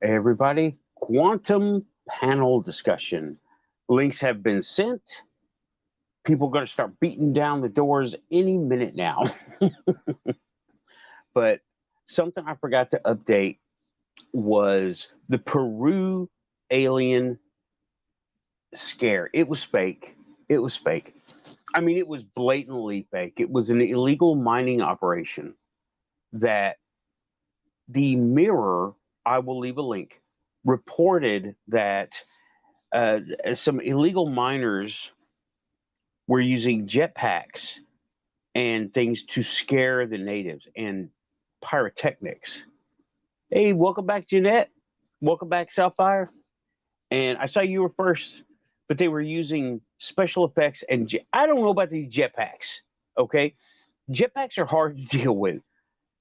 Everybody, quantum panel discussion. Links have been sent. People are going to start beating down the doors any minute now. But something I forgot to update was the Peru alien scare. It was fake. It was fake. I mean, it was blatantly fake. It was an illegal mining operation that the Mirror, I will leave a link, reported that some illegal miners were using jetpacks and things to scare the natives and pyrotechnics. Hey, welcome back, Jeanette. Welcome back, Southfire. And I saw you were first, but they were using special effects and I don't know about these jetpacks. Okay, jetpacks are hard to deal with.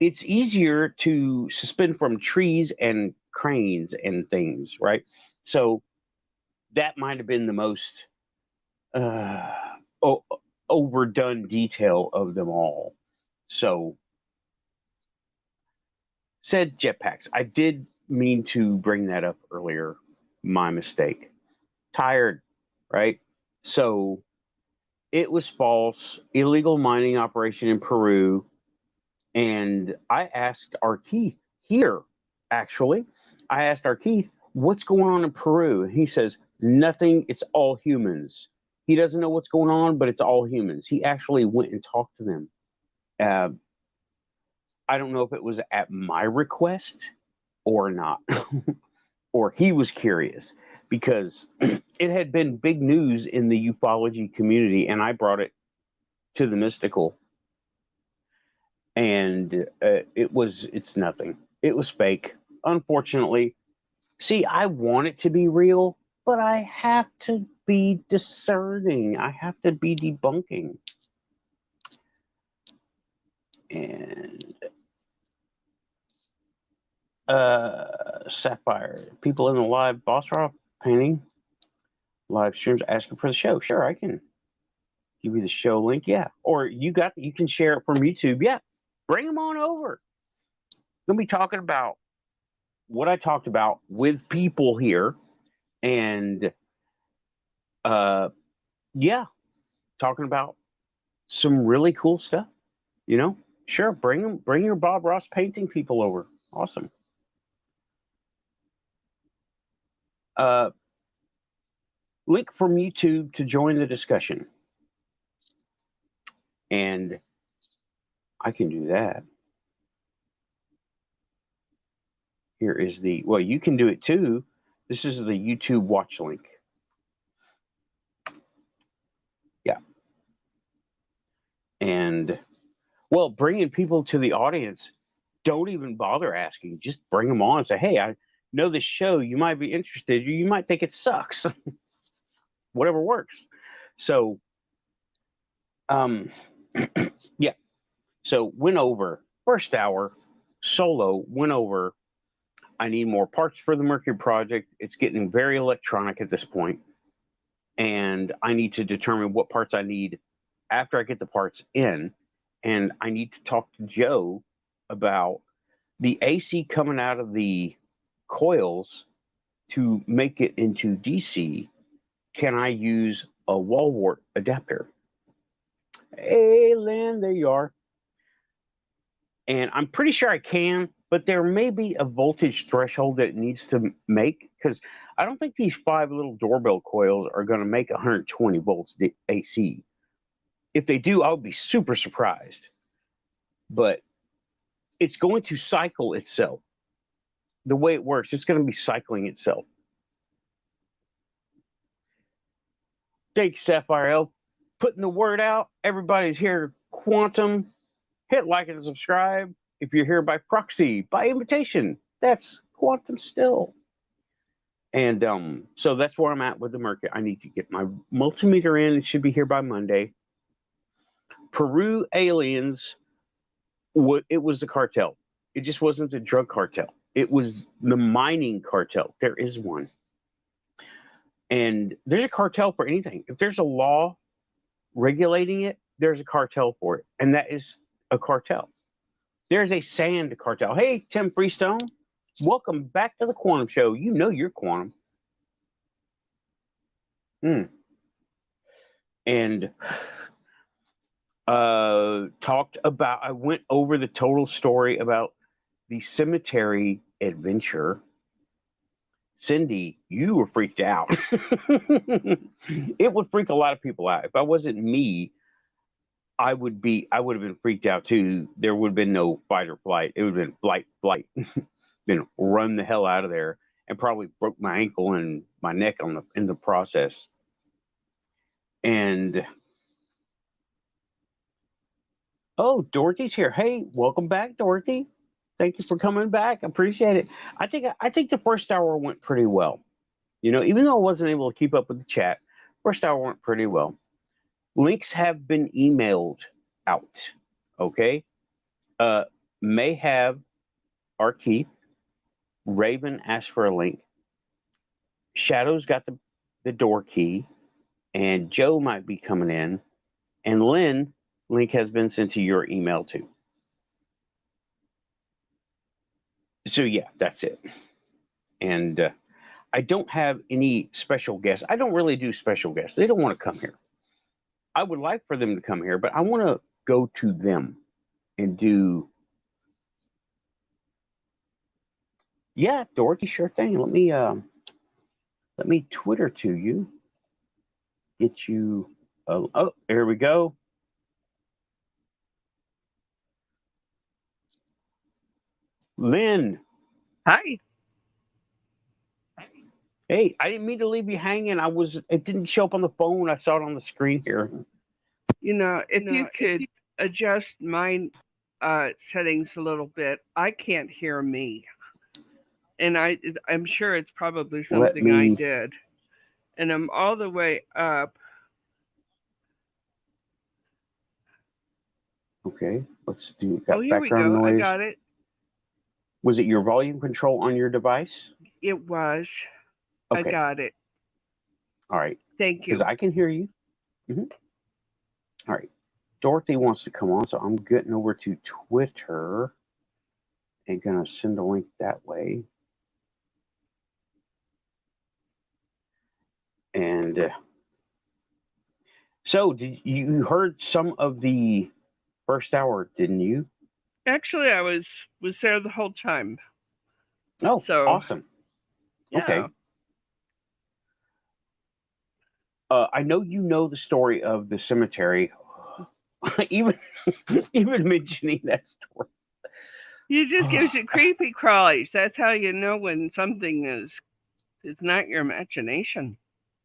It's easier to suspend from trees and cranes and things, right? So that might have been the most uh, overdone detail of them all. So, said jetpacks. I did mean to bring that up earlier. My mistake. Tired, right? So, it was false. Illegal mining operation in Peru. And I asked our Keith here, actually. I asked our Keith, what's going on in Peru? And he says, nothing. It's all humans. He doesn't know what's going on, but it's all humans. He actually went and talked to them. Uh, I don't know if it was at my request or not, or he was curious because it had been big news in the ufology community, and I brought it to the mystical, and it's nothing. It was fake, unfortunately. See, I want it to be real, but I have to be discerning. I have to be debunking. And Sapphire, people in the live boss raw painting live streams asking for the show. Sure, I can give you the show link. Yeah, or you can share it from YouTube. Yeah, bring them on over. We'll be talking about what I talked about with people here, and uh, yeah, talking about some really cool stuff. You know, sure, bring them, bring your Bob Ross painting people over. Awesome. Uh, Link from YouTube to join the discussion, and I can do that. Here is well, you can do it too. This is the YouTube watch link. Yeah. And, well, bringing people to the audience, don't even bother asking. Just bring them on and say, hey, I know this show. You might be interested. You might think it sucks. Whatever works. So, um, yeah. So, went over first hour solo, went over. I need more parts for the Mercury project. It's getting very electronic at this point, and I need to determine what parts I need after I get the parts in. And I need to talk to Joe about the AC coming out of the coils to make it into DC. Can I use a wall wart adapter? Hey, Lynn, there you are. And I'm pretty sure I can, but there may be a voltage threshold that it needs to make because I don't think these 5 little doorbell coils are going to make 120 volts AC. If they do, I'll be super surprised. But it's going to cycle itself. The way it works, it's going to be cycling itself. Thanks, Sapphire L. Putting the word out. Everybody's here. Quantum. Hit like and subscribe. If you're here by proxy, by invitation, that's Quantum still. And so that's where I'm at with the Mercury. I need to get my multimeter in. It should be here by Monday. Peru aliens, it was the cartel. It just wasn't the drug cartel. It was the mining cartel. There is one. And there's a cartel for anything. If there's a law regulating it, there's a cartel for it. And that is a cartel. There's a sand cartel. Hey, Tim Freestone. Welcome back to the Quantum Show. You know you're quantum. And talked about, I went over the total story about the cemetery adventure. Cindy, you were freaked out. It would freak a lot of people out. If I wasn't me, I would have been freaked out too. There would have been no fight or flight. It would have been flight. Then run the hell out of there, and probably broke my ankle and my neck in the process. And oh, Dorothy's here. Hey, welcome back, Dorothy. Thank you for coming back. I appreciate it. I think the first hour went pretty well. Even though I wasn't able to keep up with the chat, first hour went pretty well. Links have been emailed out. Okay. May have our Keith. Raven asked for a link. Shadow's got the door key. And Joe might be coming in. And Lynn, link has been sent to your email too. So yeah, that's it. And I don't have any special guests. I don't really do special guests. They don't want to come here. I would like for them to come here, but I want to go to them and do. Yeah, Dorothy, sure thing. Let me Twitter to you. Get you. Oh, here we go. Lynn. Hi. Hey, I didn't mean to leave you hanging. It didn't show up on the phone. I saw it on the screen here. If you could adjust my settings a little bit, I can't hear me. And I'm sure it's probably something I did. And I'm all the way up. Okay, let's do. Got here background we go. noise. I got it. Was it your volume control on your device? It was. Okay. I got it. All right. Thank you. Because I can hear you. Mm-hmm. All right. Dorothy wants to come on, so I'm getting over to Twitter and going to send a link that way. And so you heard some of the first hour, didn't you? Actually, I was there the whole time. Oh, so, awesome. Yeah. Okay. I know you know the story of the cemetery. even mentioning that story. You just gives you creepy crawlies. That's how you know when something is not your imagination.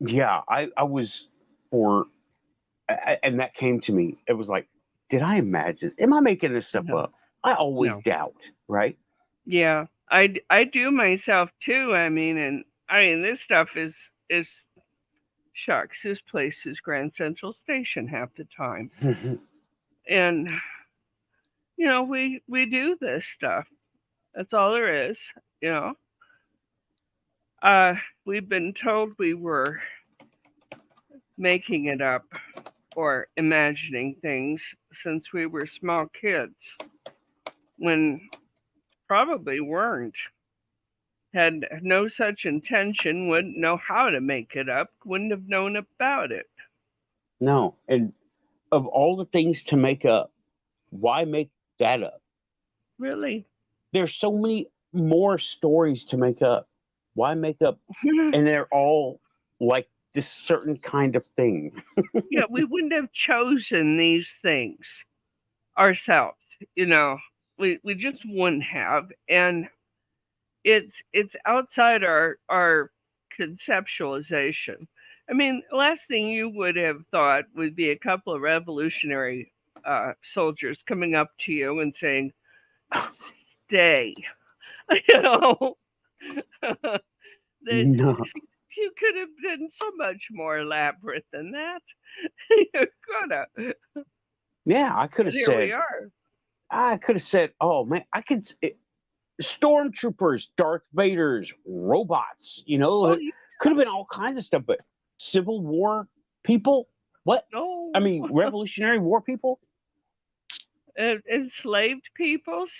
Yeah, I was and that came to me. It was like, did I imagine? Am I making this stuff up? I always doubt, right? Yeah, I do myself too. I mean, this stuff is shucks. This place is Grand Central Station half the time, and we do this stuff. That's all there is. We've been told we were making it up or imagining things since we were small kids, when probably weren't. Had no such intention, wouldn't know how to make it up, wouldn't have known about it. No, and of all the things to make up, why make that up? Really? There's so many more stories to make up. Why make up? And they're all like this certain kind of thing. Yeah, we wouldn't have chosen these things ourselves. We just wouldn't have, and it's outside our conceptualization. I mean, last thing you would have thought would be a couple of revolutionary soldiers coming up to you and saying, "Stay." No. You could have been so much more elaborate than that. You could have. Yeah, I could have said. Here we are. I could have said, "Oh man, I could." Stormtroopers, Darth Vader's, robots. Could have been all kinds of stuff. But Civil War people, what? No. I mean, Revolutionary War people, enslaved peoples.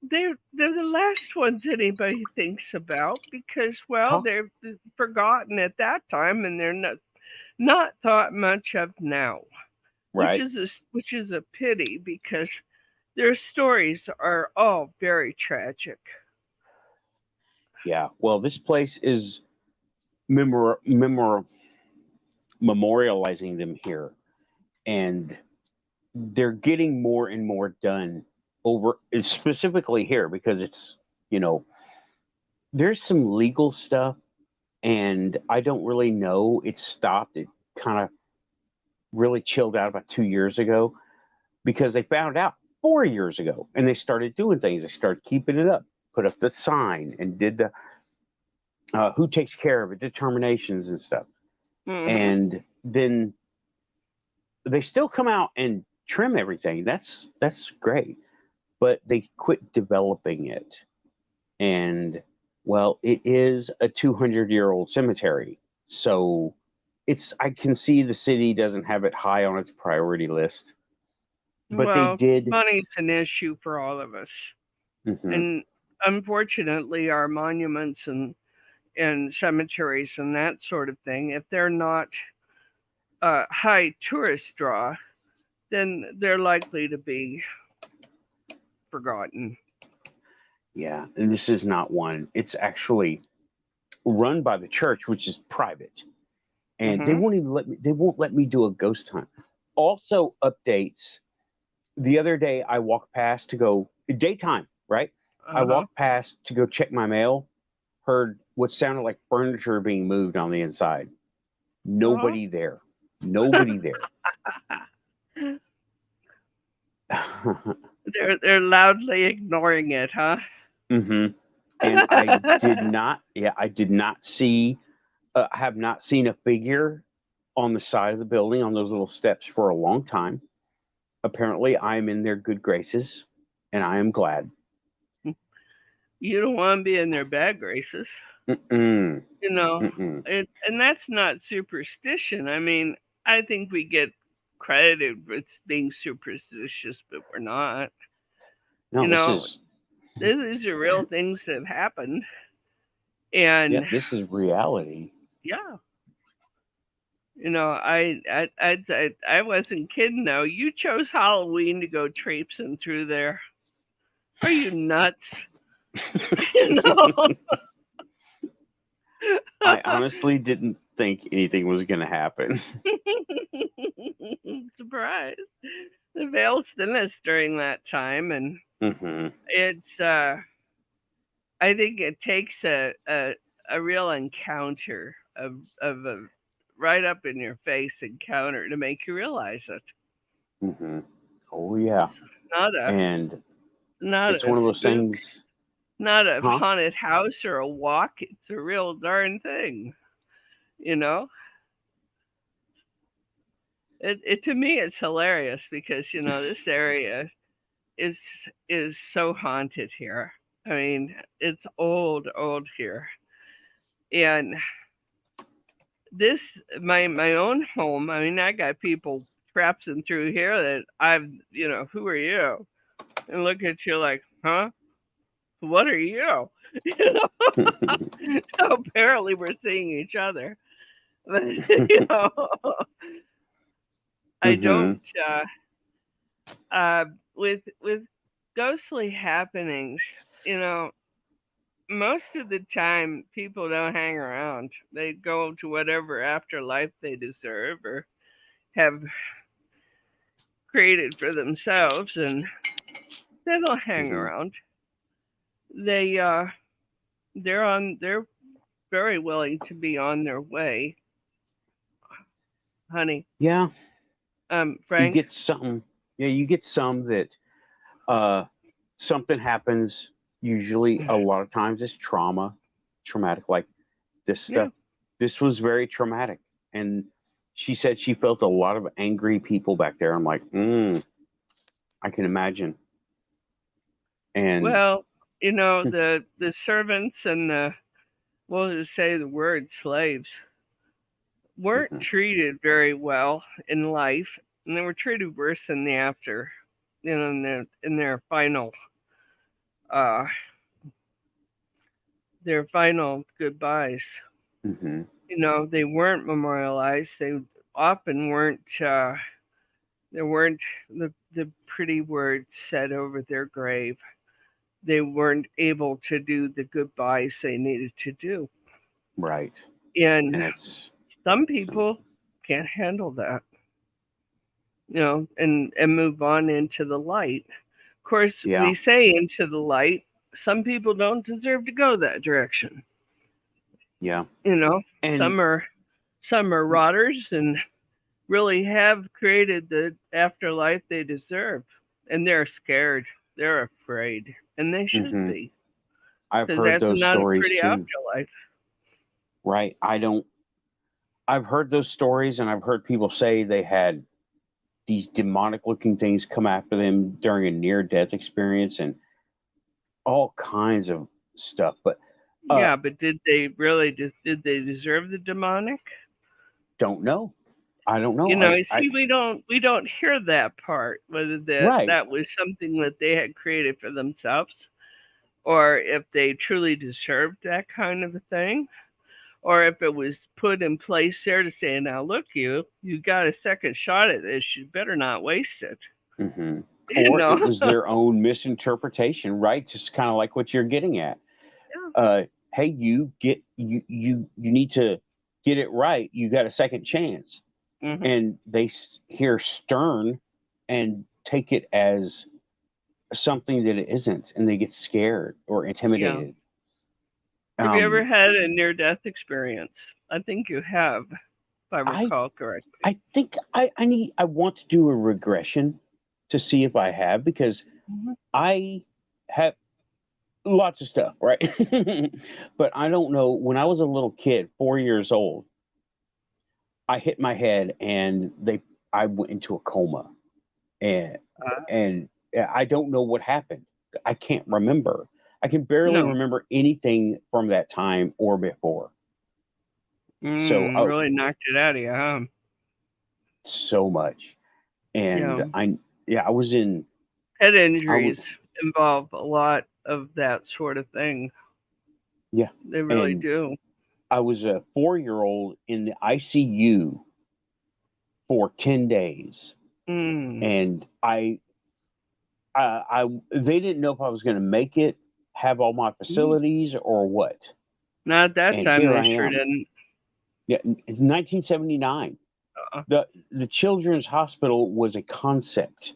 They're, they're the last ones anybody thinks about because, well, Talk they're forgotten at that time and they're not thought much of now, right. which is a pity because their stories are all very tragic. Yeah. Well, this place is memorializing them here, and they're getting more and more done over specifically here because it's you know there's some legal stuff, and I don't really know. It stopped. It kind of really chilled out about 2 years ago because they found out 4 years ago, and they started doing things. They started keeping it up, put up the sign, and did the who takes care of it determinations and stuff. Hmm. And then they still come out and trim everything. That's great, but they quit developing it. And well, it is a 200-year-old cemetery, so it's I can see the city doesn't have it high on its priority list, but they Well, did. money's an issue for all of us. Hmm. And unfortunately, our monuments and cemeteries and that sort of thing, if they're not a high tourist draw, then they're likely to be forgotten. Yeah, and this is not one. It's actually run by the church, which is private, and they Hmm. won't even let me. They won't let me do a ghost hunt. Also, updates. The other day, I walked past to go daytime. Right, I Uh-huh. walked past to go check my mail. Heard what sounded like furniture being moved on the inside. Uh-huh. Nobody there. Nobody there. They're loudly ignoring it, huh? Hmm. And I did not. Yeah, I did not see. Have not seen a figure on the side of the building on those little steps for a long time. Apparently, I am in their good graces, and I am glad. You don't want to be in their bad graces, Mm-mm, you know. mm-mm. And that's not superstition. I mean, I think we get credited with being superstitious, but we're not. You No, this know, is these are real things that have happened, yeah, and this is reality. yeah, I wasn't kidding though. You chose Halloween to go traipsing through there. Are you nuts? you know. I honestly didn't think anything was going to happen. Surprise. The veil's thinnest during that time, and Hmm. it's I think it takes a real encounter of a right up in your face encounter to make you realize it. Hmm. Oh yeah, It's not a and not it's a one of those spook, things, not a huh? haunted house or a walk. It's a real darn thing, you know. It to me it's hilarious because this area is is so haunted here. I mean, it's old here, and this my own home. I mean, I got people traipsing through here that who are you? And look at you like, huh? What are you? You so apparently we're seeing each other, but know, I Hmm. don't. Uh, with ghostly happenings, you know, most of the time people don't hang around. They go to whatever afterlife they deserve or have created for themselves, and they don't hang Hmm. around. They're very willing to be on their way, honey. Yeah, you Frank. get something. Yeah, you get some that uh, something happens. Usually, a lot of times, it's traumatic. Like this Yeah. stuff. This was very traumatic, and she said she felt a lot of angry people back there. I'm like, I can imagine. And Well, the servants and the we'll just say the word slaves weren't mhm, treated very well in life, and they were treated worse in the after. in uh their final goodbyes. Mm-hmm. They weren't memorialized. They often weren't. There weren't the pretty words said over their grave. They weren't able to do the goodbyes they needed to do, Right. and And it's some people can't handle that. And move on into the light. Of course, yeah. we say into the light. Some people don't deserve to go that direction. Yeah. You know, And some are rotters and really have created the afterlife they deserve, and they're scared. They're afraid, and they should hmm be, I've because heard that's those not a stories pretty too. afterlife. Right. I've heard those stories, and I've heard people say they had these demonic looking things come after them during a near death experience and all kinds of stuff. But Yeah, but did they really did they deserve the demonic? don't know. I don't know. You I see, we don't hear that part, whether that right. that was something that they had created for themselves, or if they truly deserved that kind of a thing, or if it was put in place there to say, now look, you got a second shot at this, you better not waste it. hmm You Or it know? was their own misinterpretation, right? Just kind of like what you're getting at. Yeah. Hey, you need to get it right. You got a second chance, Hmm. and they hear stern and take it as something that it isn't, and they get scared or Yeah. intimidated. Have you ever Um, had a near death experience? I think you have, if I I recall correctly. I think I want to do a regression to see if I have, because Hmm. I have lots of stuff, right? But I don't know. When I was a little kid, 4 years old, I hit my head and I went into a coma, and Uh, and I don't know what happened. I can't remember. I can barely no. remember anything from that time or before. So Really knocked it out of you, huh? so much, Yeah. and I was in Head I was injuries involve a lot of that sort of thing. yeah, They really and do. I was a 4 year old in the ICU for 10 days, Mm. and they didn't know if I was going to make it, have all my Mm. facilities, or what. Not that And time. here They I sure am. didn't. Yeah, it's 1979. Uh, The Children's Hospital was a concept.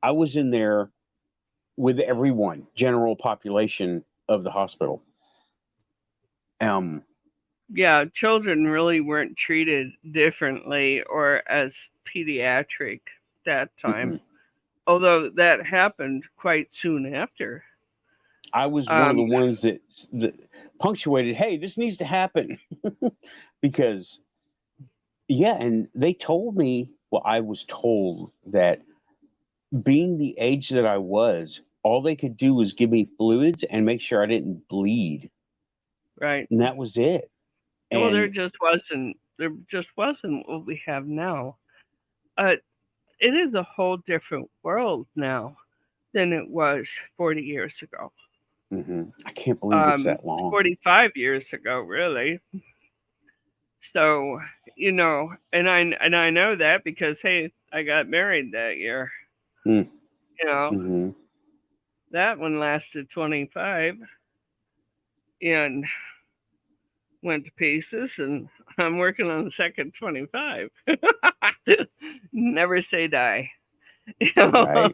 I was in there with everyone, general population of the hospital. Um, yeah, children really weren't treated differently or as pediatric that time, mhm. although that happened quite soon after. I was one of the Um, ones that punctuated. Hey, this needs to happen because yeah, and they told me. Well, I was told that being the age that I was, all they could do was give me fluids and make sure I didn't bleed, right. and that was it. Well, And there just wasn't what we have now. Uh, it is a whole different world now than it was 40 years ago. I can't believe it's that long. 45 years ago, really. So, and I know that because hey, I got married that year. You know, Mm-hmm. that one lasted 25 and went to pieces, and I'm working on the second 25. Never say die. You know?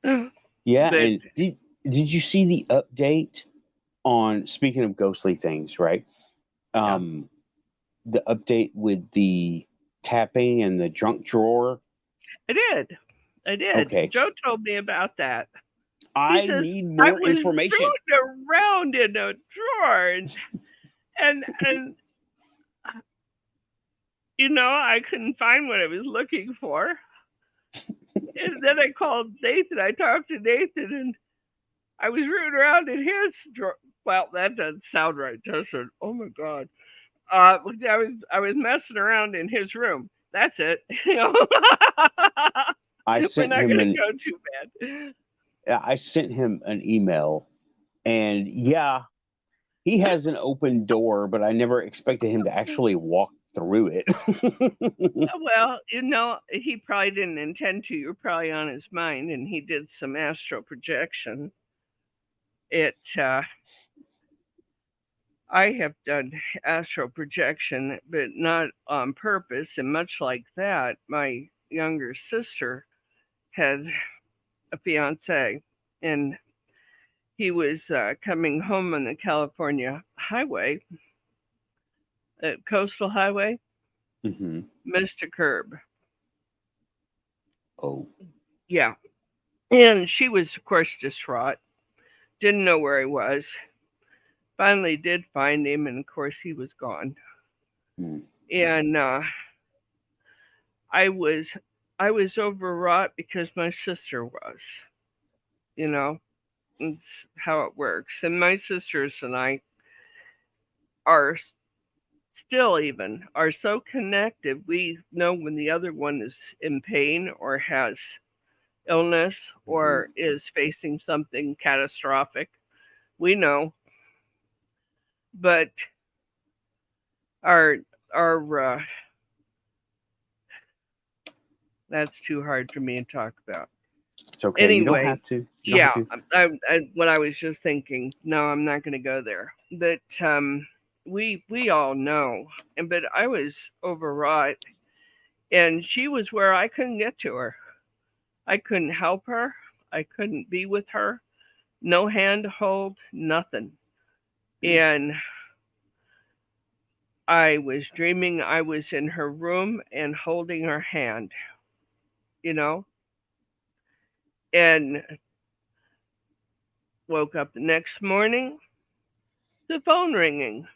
Right. Yeah, But and did you see the update on, speaking of ghostly things, right? yeah, Um, the update with the tapping and the junk drawer. I did. I did. Okay, Joe told me about that. He I says need I more was information. rooting around in a drawer, and I couldn't find what I was looking for. And then I called Nathan. I talked to Nathan, and I was rooting around in his drawer. Well, that doesn't sound right, does it? Oh my god. I was messing around in his room. That's it. I We're sent not him going to an go too bad. I sent him an email, and yeah, he has an open door, but I never expected him to actually walk through it. Well, he probably didn't intend to. You're probably on his mind, and he did some astral projection. I have done astral projection, but not on purpose. And much like that, my younger sister had a fiance, and he was coming home on the California highway, coastal highway, Hmm. missed a curb. Oh. Yeah. And she was, of course, distraught, didn't know where he was. Finally did find him, and of course, he was gone. Mm. And I was overwrought because my sister was, you know, it's how it works. And my sisters and I are still even are so connected. We know when the other one is in pain or has illness Hmm. or is facing something catastrophic. We know, but our our that's too hard for me to talk about. It's okay. You don't Anyway, have to. You don't have yeah, to. what I was just thinking. No, I'm not going to go there. But we all know, but I was overwrought, and she was where I couldn't get to her. I couldn't help her. I couldn't be with her. No hand to hold, nothing. Mm. And I was dreaming I was in her room and holding her hand, you know, and woke up the next morning, the phone ringing.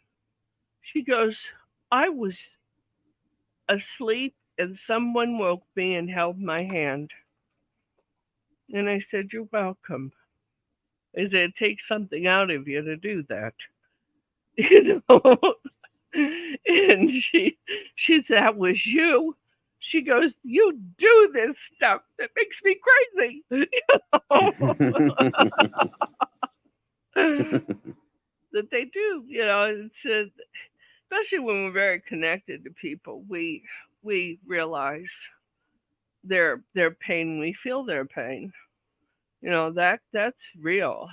She goes, I was asleep and someone woke me and held my hand. And I said, you're welcome. I said, it takes something out of you to do that. You know? And she said, that was you. She goes, you do this stuff that makes me crazy. That they do, it's especially when we're very connected to people, we realize their pain, we feel their pain. That's real.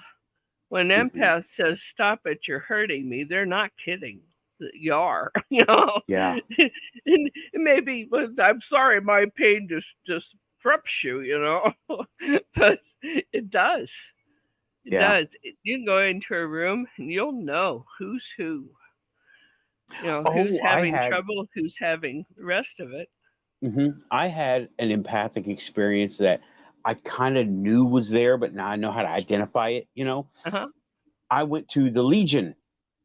When an Hmm. empath says, stop it, you're hurting me, they're not kidding. You are. Yeah. And maybe, but I'm sorry, my pain just trips you. But it does. It Yeah. does. You can go into a room and you'll know who's who. Who's Oh, having trouble, who's having the rest of it. I had an empathic experience that I kind of knew was there, but now I know how to identify it. Uh-huh. I went to the Legion.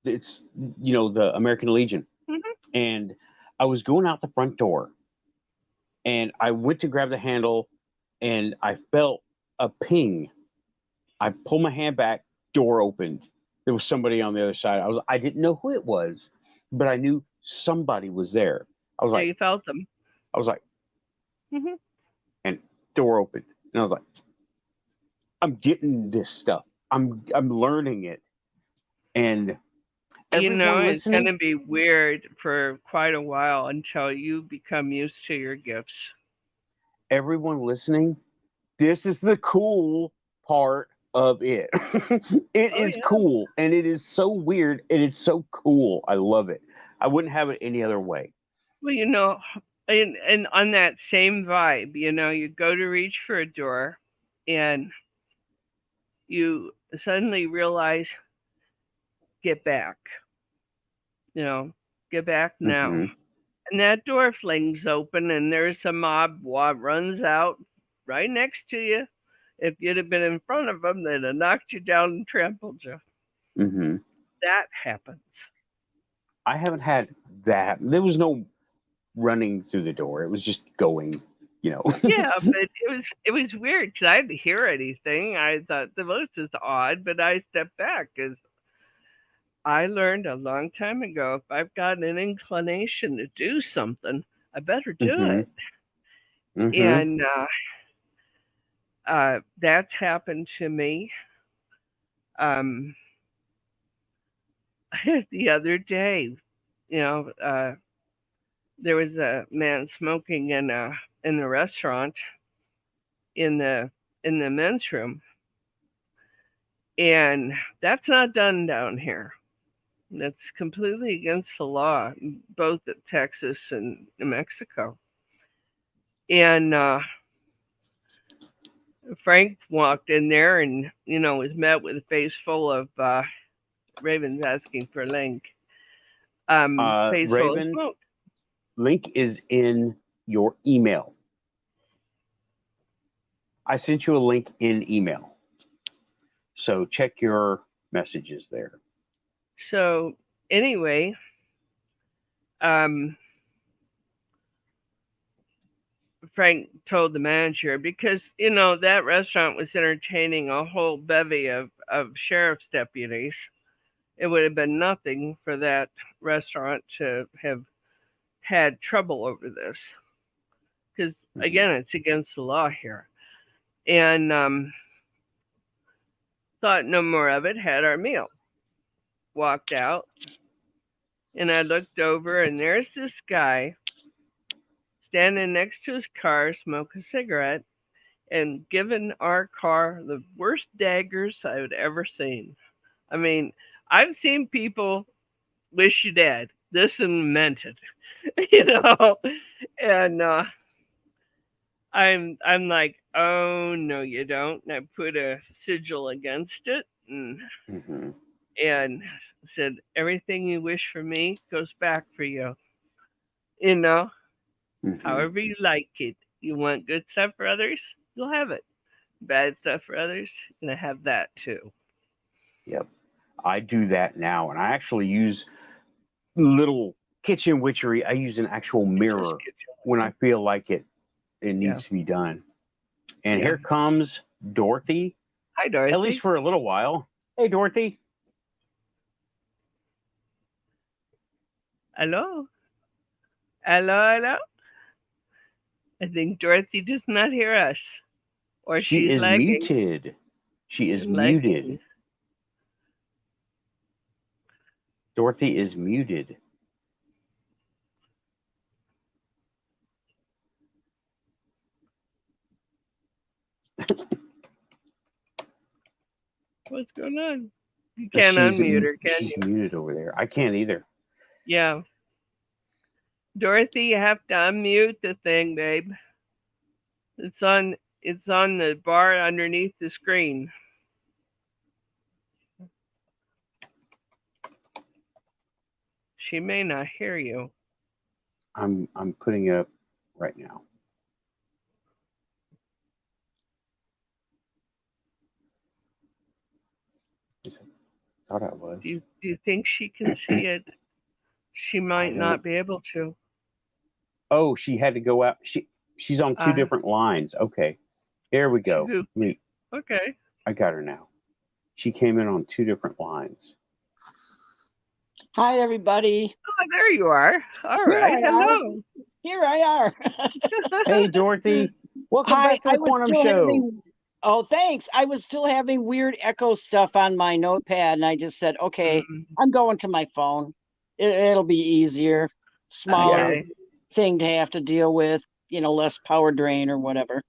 It's the American Legion, Hmm. and I was going out the front door, and I went to grab the handle, and I felt a ping. I pulled my hand back, door opened. There was somebody on the other side. I didn't know who it was, but I knew somebody was there. I was Yeah, like, you felt them. I was like, Hmm. and door opened, and I was like, I'm getting this stuff. I'm learning it, and everyone It's going listening, to be weird for quite a while until you become used to your gifts. everyone listening, this is the cool part of it. It Oh, is yeah. cool, and it is so weird, and it's so cool. I love it. I wouldn't have it any other way. Well, and on that same vibe, you go to reach for a door and you suddenly realize, get back, you know, get back now. Hmm. And that door flings open, and there's a mob runs out right next to you. If you'd have been in front of them, they'd have knocked you down and trampled you. Hmm. That happens. I haven't had that. There was no running through the door. It was just going. You know. Yeah, but it was weird because I didn't hear anything. I thought the most is odd, but I stepped back because I learned a long time ago if I've got an inclination to do something, I better do Hmm. it. Hmm. And That's happened to me. Um, the other day, you know, there was a man smoking in the restaurant in the men's room, and that's not done down here. That's completely against the law, both at Texas and New Mexico. And Frank walked in there and, was met with a face full of Ravens asking for link. Face full of Raven, smoke. link is in your email. I sent you a link in email. So check your messages there. So anyway, Frank told the manager, because that restaurant was entertaining a whole bevy of sheriff's deputies. It would have been nothing for that restaurant to have had trouble over this, because again, it's against the law here. And thought no more of it, had our meal, walked out, and I looked over, and there's this guy standing next to his car, smoking a cigarette, and giving our car the worst daggers I had ever seen. I mean, I've seen people wish you dead. This one meant it, And I'm like, oh no, you don't. And I put a sigil against it, and said, everything you wish for me goes back for you. However you like it. You want good stuff for others, you'll have it. Bad stuff for others, you're gonna have that too. Yep. I do that now, and I actually use little kitchen witchery. I use an actual mirror when I feel like it needs to be done. And here comes Dorothy. Hi, Dorothy. At least for a little while. Hey, Dorothy. Hello. Hello. I think Dorothy does not hear us. Or she she's is lagging. muted. She is muted. Dorothy is muted. What's going on? You can't unmute her, can she's you? She's muted over there. I can't either. Yeah. Dorothy, you have to unmute the thing, babe. It's on the bar underneath the screen. She may not hear you. I'm putting it up right now. I thought I was. Do you think she can see it? She might not be able to. Oh, she had to go out. She's on two different lines. Okay. There we go. Okay. I got her now. She came in on two different lines. Hi, everybody. Oh, there you are. All right. Hello. Here I are. Hey, Dorothy. Welcome back to the Quantum Show. Oh, thanks. I was still having weird echo stuff on my notepad, and I just said, okay, I'm going to my phone. It'll be easier, smaller thing to have to deal with, less power drain or whatever.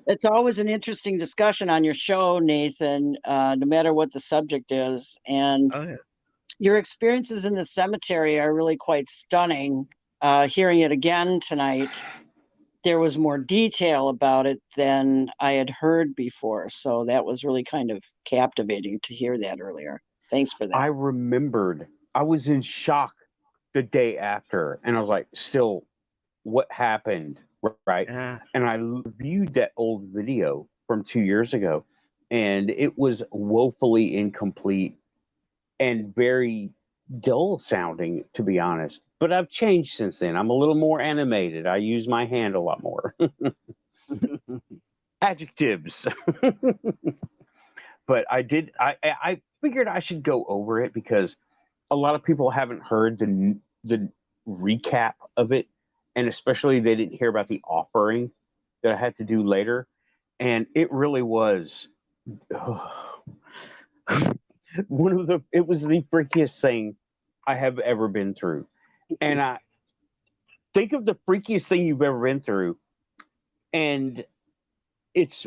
It's always an interesting discussion on your show, Nathan, no matter what the subject is. And your experiences in the cemetery are really quite stunning. Hearing it again tonight, there was more detail about it than I had heard before. So that was really kind of captivating to hear that earlier. Thanks for that. I remembered. I was in shock the day after, and I was like, still, what happened? Right. And I reviewed that old video from 2 years ago, and it was woefully incomplete and very dull sounding, to be honest. But I've changed since then. I'm a little more animated. I use my hand a lot more. Adjectives. But I figured I should go over it because a lot of people haven't heard the recap of it, and especially they didn't hear about the offering that I had to do later. And it really was it was the freakiest thing I have ever been through. And I think of the freakiest thing you've ever been through, and it's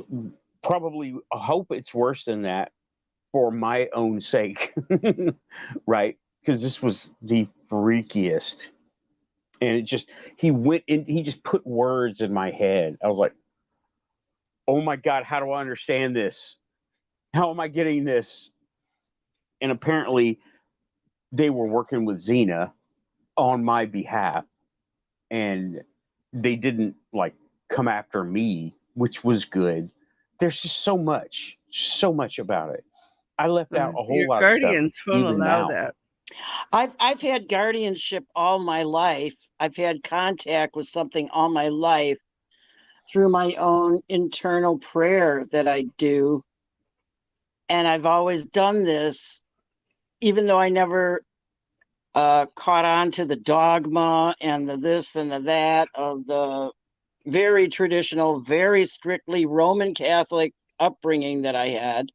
probably, I hope it's worse than that for my own sake, right? Because this was the freakiest. And it just, he just put words in my head. I was like, oh my God, how do I understand this? How am I getting this? And apparently they were working with Xena on my behalf, and they didn't like come after me, which was good. There's just so much about it. I left out a whole Your lot of stuff. guardians will Even allow now. that. I've had guardianship all my life. I've had contact with something all my life through my own internal prayer that I do. And I've always done this, even though I never caught on to the dogma and the this and the that of the very traditional, very strictly Roman Catholic upbringing that I had.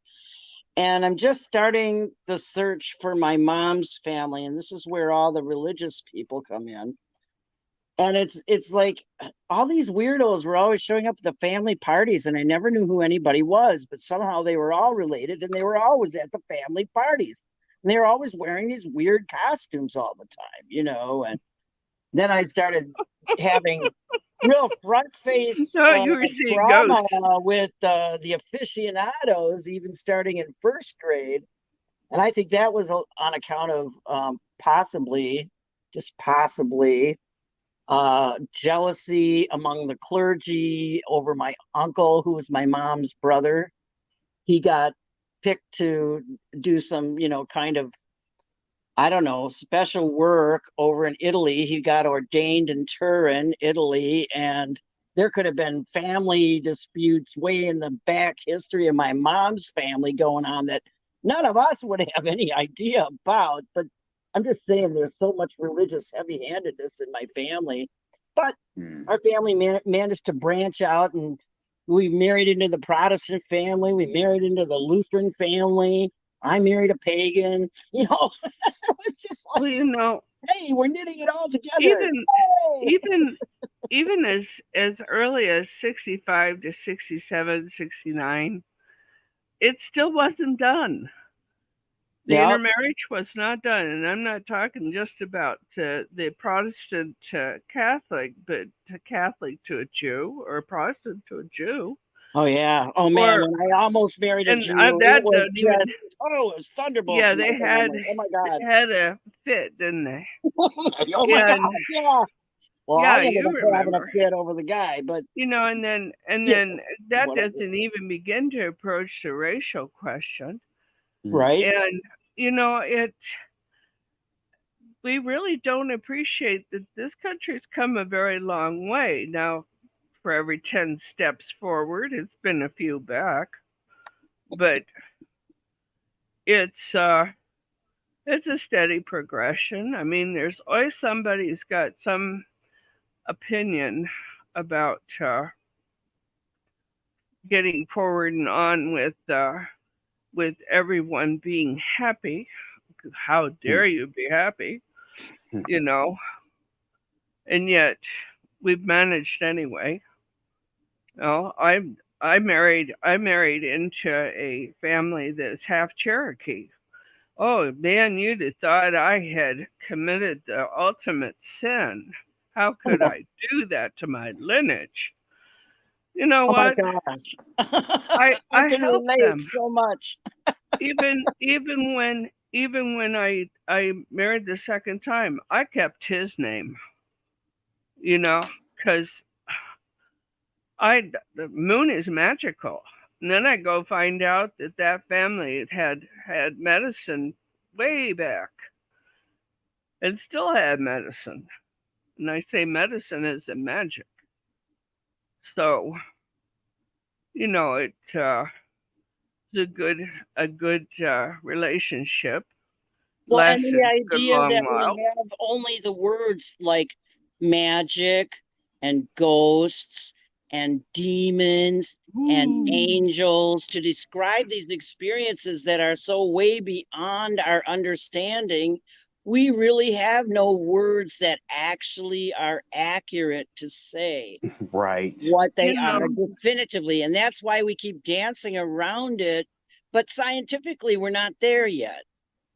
And I'm just starting the search for my mom's family. And this is where all the religious people come in. And it's like all these weirdos were always showing up at the family parties, and I never knew who anybody was, but somehow they were all related, and they were always at the family parties. And they were always wearing these weird costumes all the time, and then I started having real front face you were seeing drama ghosts with the aficionados, even starting in first grade. And I think that was on account of possibly, just possibly, jealousy among the clergy over my uncle, who was my mom's brother. He got picked to do some, kind of, I don't know, special work over in Italy. He got ordained in Turin, Italy, and there could have been family disputes way in the back history of my mom's family going on that none of us would have any idea about. But I'm just saying there's so much religious heavy-handedness in my family. But our family managed to branch out, and we married into the Protestant family. We married into the Lutheran family. I married a pagan. It was just like, hey, we're knitting it all together. Even as early as 65 to 67, 69, it still wasn't done. The intermarriage was not done, and I'm not talking just about the Protestant to Catholic, but Catholic to a Jew or a Protestant to a Jew. Oh yeah! Oh man, when I almost married a Jew, it was thunderbolts. Yeah, they had. Oh my God! They had a fit, didn't they? Oh my God! Yeah. Well, I ended up having a fit over the guy, but and then that doesn't even begin to approach the racial question, right? And we really don't appreciate that this country's come a very long way. Now, for every 10 steps forward, it's been a few back, but it's a steady progression. I mean, there's always somebody who's got some opinion about getting forward and on with everyone being happy. How dare you be happy? And yet we've managed anyway. I married into a family that's half Cherokee. Oh man, you'd have thought I had committed the ultimate sin. How could I do that to my lineage? You know what? My gosh. I can relate them so much. even when I married the second time, I kept his name. Because the moon is magical. And then I go find out that family had medicine way back and still had medicine. And I say medicine is a magic. So, it's a good relationship. Well, and the idea that we have only the words like magic and ghosts and demons and angels to describe these experiences that are so way beyond our understanding. We really have no words that actually are accurate to say Right. what they are definitively. And that's why we keep dancing around it. But scientifically, we're not there yet.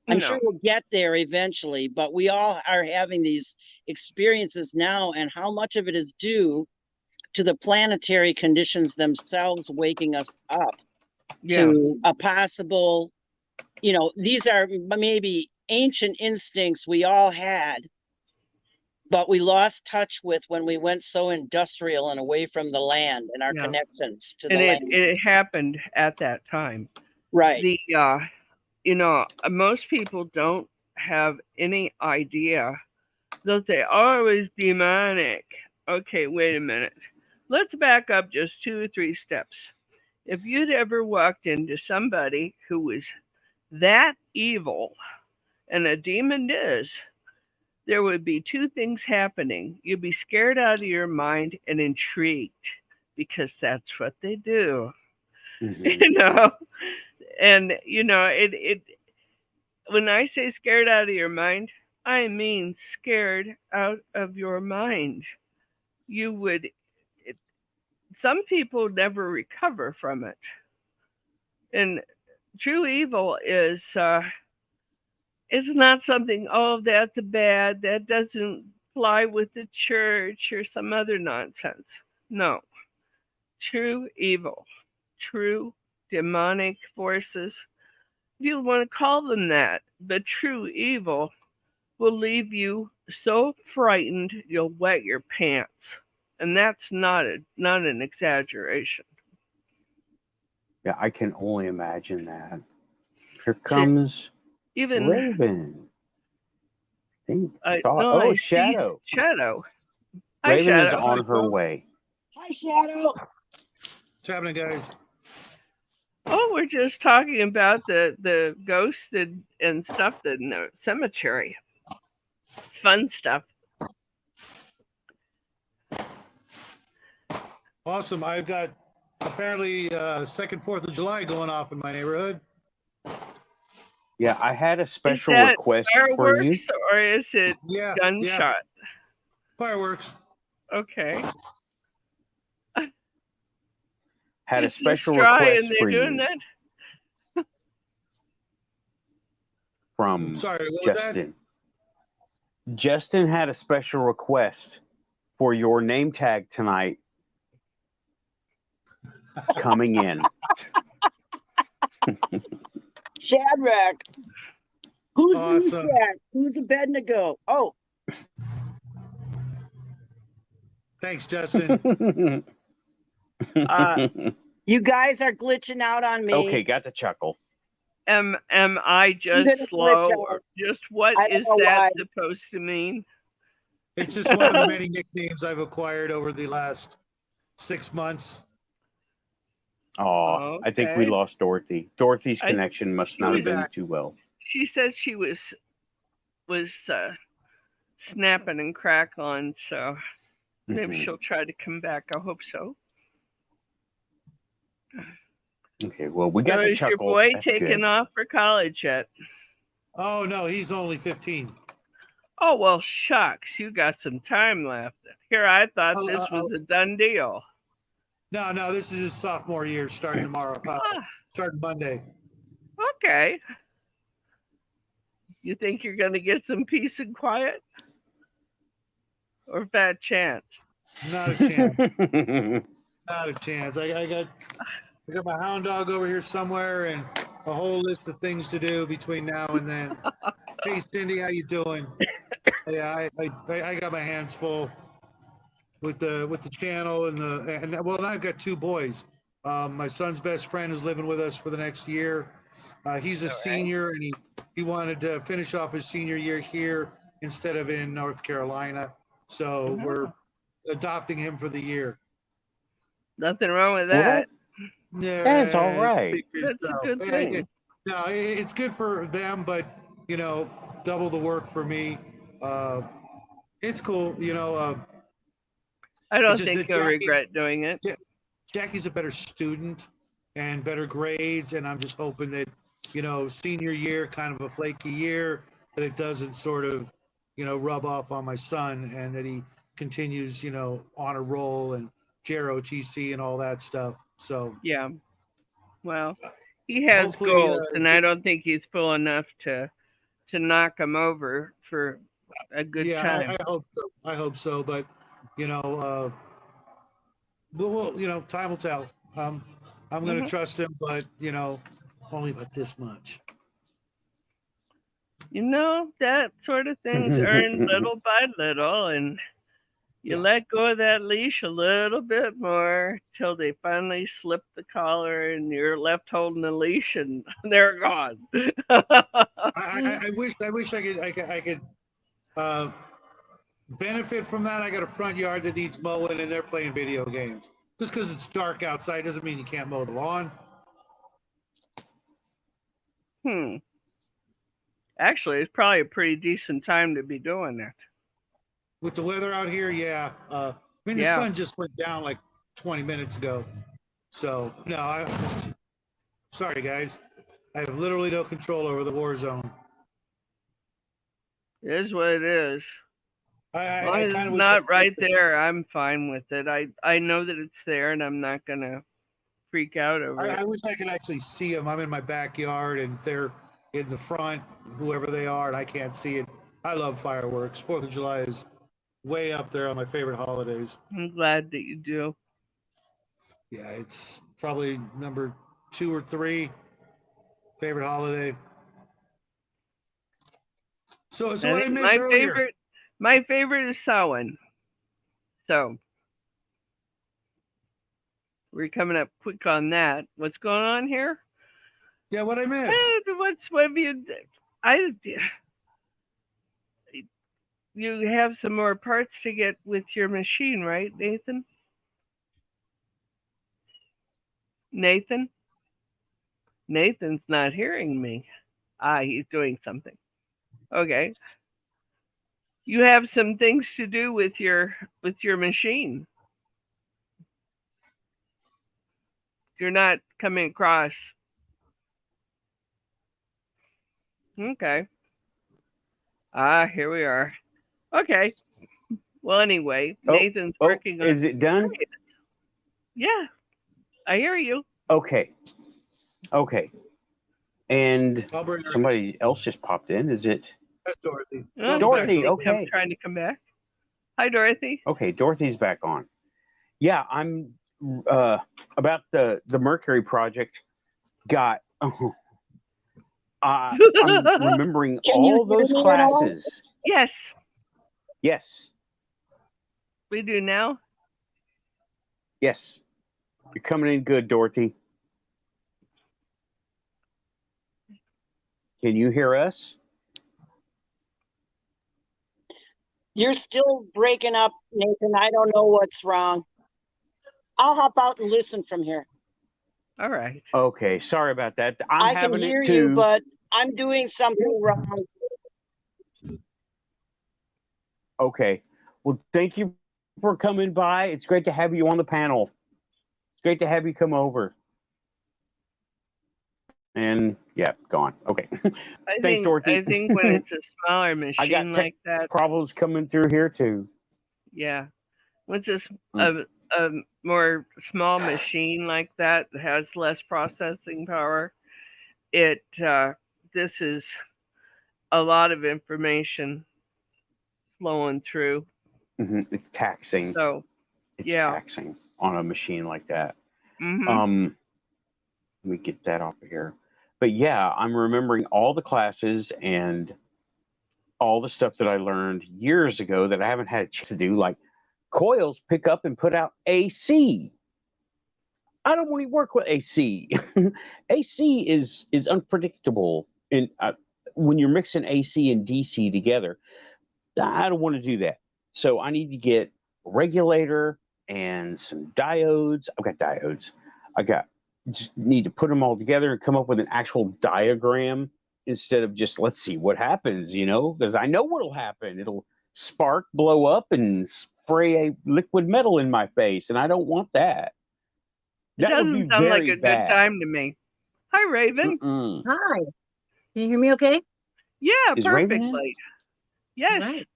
I'm sure we'll get there eventually, but we all are having these experiences now, and how much of it is due to the planetary conditions themselves waking us up to a possible, these are maybe ancient instincts we all had, but we lost touch with when we went so industrial and away from the land and our connections to the land. It happened at that time. Right. Most people don't have any idea. They'll say, oh, it was demonic. Okay, wait a minute. Let's back up just 2 or 3 steps. If you'd ever walked into somebody who was that evil, and a demon is, there would be 2 things happening. You'd be scared out of your mind and intrigued, because that's what they do. Mm-hmm. And it when I say scared out of your mind, I mean scared out of your mind. Some people never recover from it. And true evil is not something, oh, that's bad, that doesn't fly with the church or some other nonsense. No. True evil, true demonic forces, if you want to call them that, but true evil will leave you so frightened you'll wet your pants. And that's not an exaggeration. Yeah, I can only imagine that. Here comes Raven. Shadow. Shadow. Raven is on her way. Hi, Shadow. What's happening, guys? Oh, we're just talking about the ghosts and stuff in the cemetery. Fun stuff. Awesome. I've got apparently second 4th of July going off in my neighborhood. Yeah, I had a special request for you. Or is it gunshot? Yeah. Fireworks. Okay. Had a special request for you from Justin. Justin had a special request for your name tag tonight coming in. Shadrach. Who's Shadrach? Who's Abednego? Oh. Thanks, Justin. You guys are glitching out on me. Okay, got the chuckle. Am I just slow, or just what is that supposed to mean? It's just one of the many nicknames I've acquired over the last 6 months. Oh, okay. I think we lost Dorothy. Dorothy's connection must not have been too well. She said she was snapping and crackling, so maybe she'll try to come back. I hope so. Okay, well, we got the chuckle. Is your boy taking off for college yet? Oh, no, he's only 15. Oh, well, shucks. You got some time left. Here, I thought this was a done deal. No, this is his sophomore year, starting tomorrow. Starting Monday. Okay. You think you're going to get some peace and quiet? Or bad chance? Not a chance. Not a chance. I got my hound dog over here somewhere and a whole list of things to do between now and then. Hey, Cindy, how you doing? Yeah, I got my hands full with the channel and I've got 2 boys. My son's best friend is living with us for the next year. He's a senior and he wanted to finish off his senior year here instead of in North Carolina. So we're adopting him for the year. Nothing wrong with that. Yeah, that's all right. That's a good thing. No, it's good for them, but double the work for me. It's cool, I don't It's just think that you'll regret doing it. Jackie's a better student and better grades, and I'm just hoping that, senior year, kind of a flaky year, that it doesn't sort of, rub off on my son, and that he continues, on a roll and JROTC and all that stuff. So yeah, well, he has hopefully, goals, and I don't think he's full enough to knock him over for a good time. I hope so. I hope so, but time will tell. I'm going to trust him, but only about this much. That sort of thing's earned little by little, and you let go of that leash a little bit more till they finally slip the collar and you're left holding the leash and they're gone. I wish I could benefit from that. I got a front yard that needs mowing, and they're playing video games. Just because it's dark outside doesn't mean you can't mow the lawn. Actually, it's probably a pretty decent time to be doing that. With the weather out here, yeah. The sun just went down like 20 minutes ago. So, no, sorry, guys. I have literally no control over the war zone. It is what it is. As long as it's not right there, I'm fine with it. I know that it's there, and I'm not going to freak out over it. I wish I could actually see them. I'm in my backyard, and they're in the front, whoever they are, and I can't see it. I love fireworks. 4th of July is way up there on my favorite holidays. I'm glad that you do. Yeah, it's probably number 2 or 3 favorite holiday. So what I missed earlier. My favorite is Samhain. So we're coming up quick on that. What's going on here? Yeah, what I missed? What have you? You have some more parts to get with your machine, right, Nathan? Nathan's not hearing me. He's doing something. Okay. You have some things to do with your machine. You're not coming across. Okay. Here we are. Okay. Well, anyway, Nathan's working on. Is it done? Yeah, I hear you. Okay. And somebody else just popped in. Is it? That's Dorothy. Dorothy, okay. I'm trying to come back. Hi, Dorothy. Okay, Dorothy's back on. Yeah, I'm about the Mercury project. I'm remembering all those classes. Yes. We do now? Yes. You're coming in good, Dorothy. Can you hear us? You're still breaking up, Nathan. I don't know what's wrong. I'll hop out and listen from here. All right. Okay, sorry about that. I can hear you, but I'm doing something wrong. Okay. Well, thank you for coming by. It's great to have you on the panel. It's great to have you come over. And yeah, gone. Okay. Thanks, Dorothy. I think when it's a smaller machine like that, problems coming through here too. Yeah, once it's a more small machine like that has less processing power, this is a lot of information flowing through. It's taxing. So it's taxing on a machine like that. Let me get that off of here. But yeah, I'm remembering all the classes and all the stuff that I learned years ago that I haven't had a chance to do, like coils pick up and put out AC. I don't want to work with AC. AC is unpredictable. And when you're mixing AC and DC together, I don't want to do that. So I need to get a regulator and some diodes. I've got diodes. Just need to put them all together and come up with an actual diagram instead of just let's see what happens, because I know what'll happen. It'll spark, blow up, and spray a liquid metal in my face, and I don't want that. It That would be doesn't sound like very a bad. good time to me. Hi, Raven. Mm-mm. Hi. Can you hear me okay? Yeah, Is Raven in? perfectly. Yes. Right.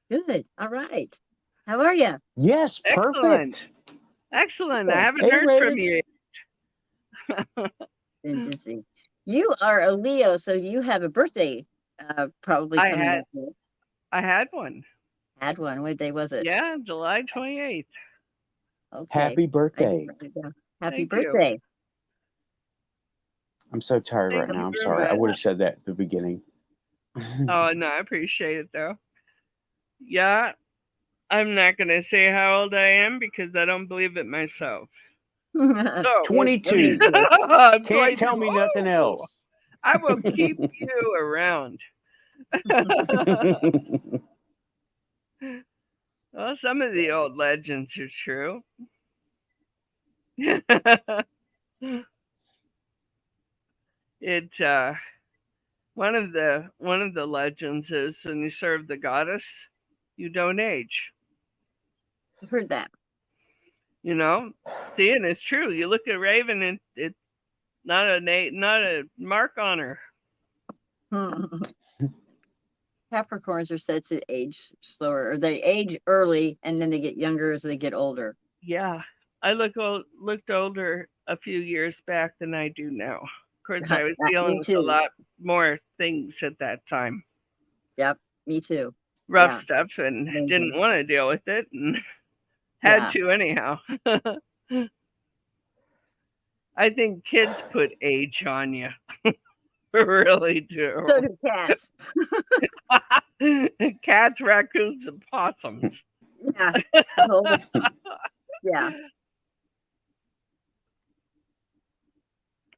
Good. All right. How are you? Yes, Excellent. perfect. Excellent. I Good. haven't Hey, heard Raven. from you. Been busy. You are a Leo, so you have a birthday probably I coming had- up. here. I had one. Had one. What day was it? Yeah, July 28th. Okay. Happy I birthday. didn't write it down. Happy Thank you. birthday. I'm so tired Thank right you now. I'm very sorry. I much. would have said that at the beginning. Oh, no, I appreciate it, though. Yeah, I'm not going to say how old I am because I don't believe it myself. So, 22. I'm Can't tell me nothing else. I will keep you around. Well, some of the old legends are true. It one of the legends is when you serve the goddess, you don't age. I've heard that. You know, see, and it's true. You look at Raven, and it's not a mark on her. Capricorns are said to age slower, or they age early and then they get younger as they get older. Yeah, I looked older a few years back than I do now. Of course, I was Me dealing with a too. lot more things at that time. Yep, me too. Rough Yeah. stuff, and Amazing. didn't want to deal with it, and had Yeah. to anyhow. I think kids put age on you. Really do. So do cats. Cats, raccoons, and possums. Yeah. Totally. Yeah.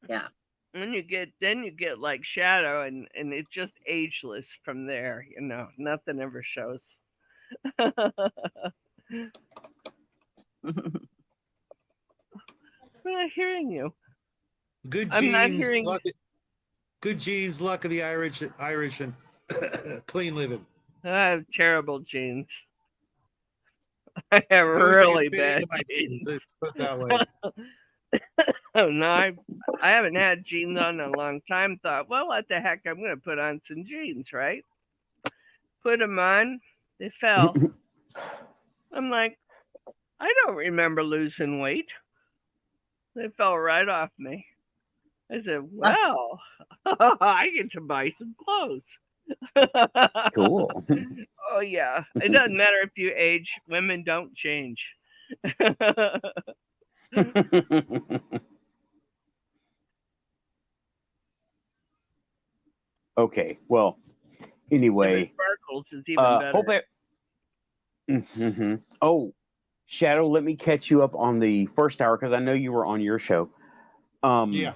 Yeah. And then you get like Shadow, and it's just ageless from there. You know, nothing ever shows. I'm not hearing you. Good I'm not genes, hearing- good genes, luck of the Irish, and clean living. I have terrible genes. I have I wish I could really fit bad into my genes, genes. let's put it that way. Oh no, I haven't had jeans on in a long time. Thought, well, what the heck? I'm going to put on some jeans, right? Put them on. They fell. I'm like, I don't remember losing weight. They fell right off me. I said, well, I get to buy some clothes. Cool. Oh yeah, it doesn't matter if you age. Women don't change. Okay. Well, anyway. Sparkles is even better. Hope it. Mhm. Oh, Shadow, let me catch you up on the first hour because I know you were on your show. Yeah.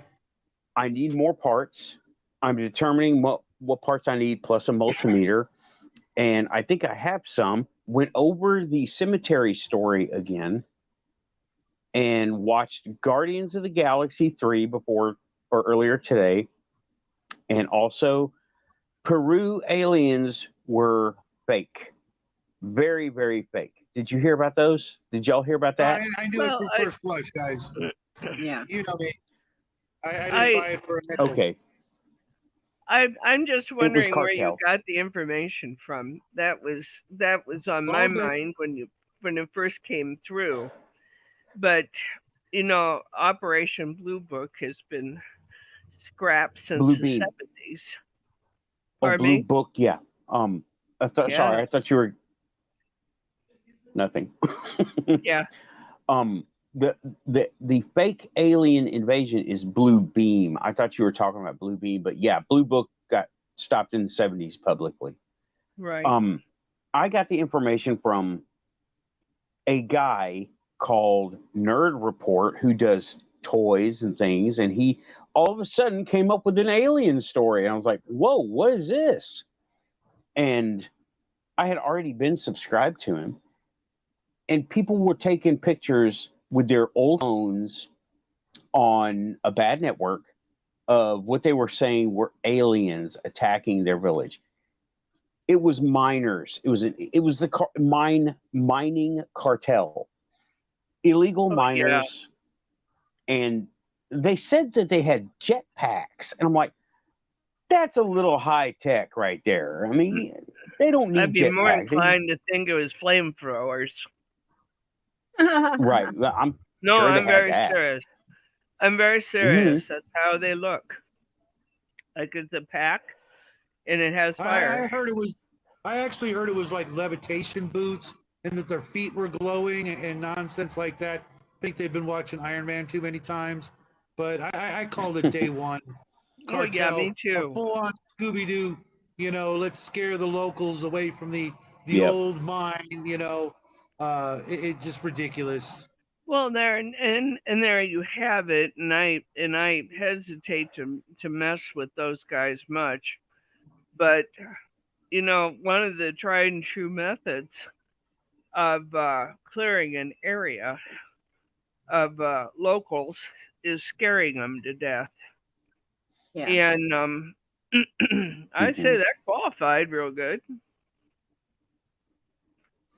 I need more parts. I'm determining what parts I need plus a multimeter. And I think I have some. Went over the cemetery story again and watched Guardians of the Galaxy 3 earlier today. And also, Peru aliens were fake. Very, very fake. Did you hear about those? Did y'all hear about that? I knew Well, it from first blush, guys. Yeah. You know me. I didn't buy it for a nickel. Okay. I'm just wondering where you cartel. got the information from. That was on my Well, mind when it first came through. But you know, Operation Blue Book has been scrapped since Blue the Beam. 70s. Oh, Pardon Blue me? Book, yeah. Yeah. Sorry, I thought you were nothing. Yeah. The fake alien invasion is Blue Beam. I thought you were talking about Blue Beam, but yeah, Blue Book got stopped in the 70s publicly. Right. I got the information from a guy called Nerd Report who does toys and things, and he all of a sudden came up with an alien story. And I was like, whoa, what is this? And I had already been subscribed to him. And people were taking pictures with their old phones on a bad network of what they were saying were aliens attacking their village. It was miners. It was the mining cartel, illegal Yeah. miners, and they said that they had jetpacks, and I'm like, that's a little high tech right there. I mean, they don't need I'd be more jetpacks. inclined to think it was flamethrowers. Right. I'm No, sure they I'm had very that. serious. I'm very serious. That's how they look. Like it's a pack, and it has fire. I actually heard it was like levitation boots, and that their feet were glowing and nonsense like that. I think they've been watching Iron Man too many times, but I called it day one. Oh yeah, Cartel, me a too. full-on Scooby-Doo. Let's scare the locals away from the Yep. old mine. It's just ridiculous. Well, there and there you have it, and I hesitate to mess with those guys much, but one of the tried and true methods of clearing an area of locals is scaring them to death. Yeah. And I say that qualified real good.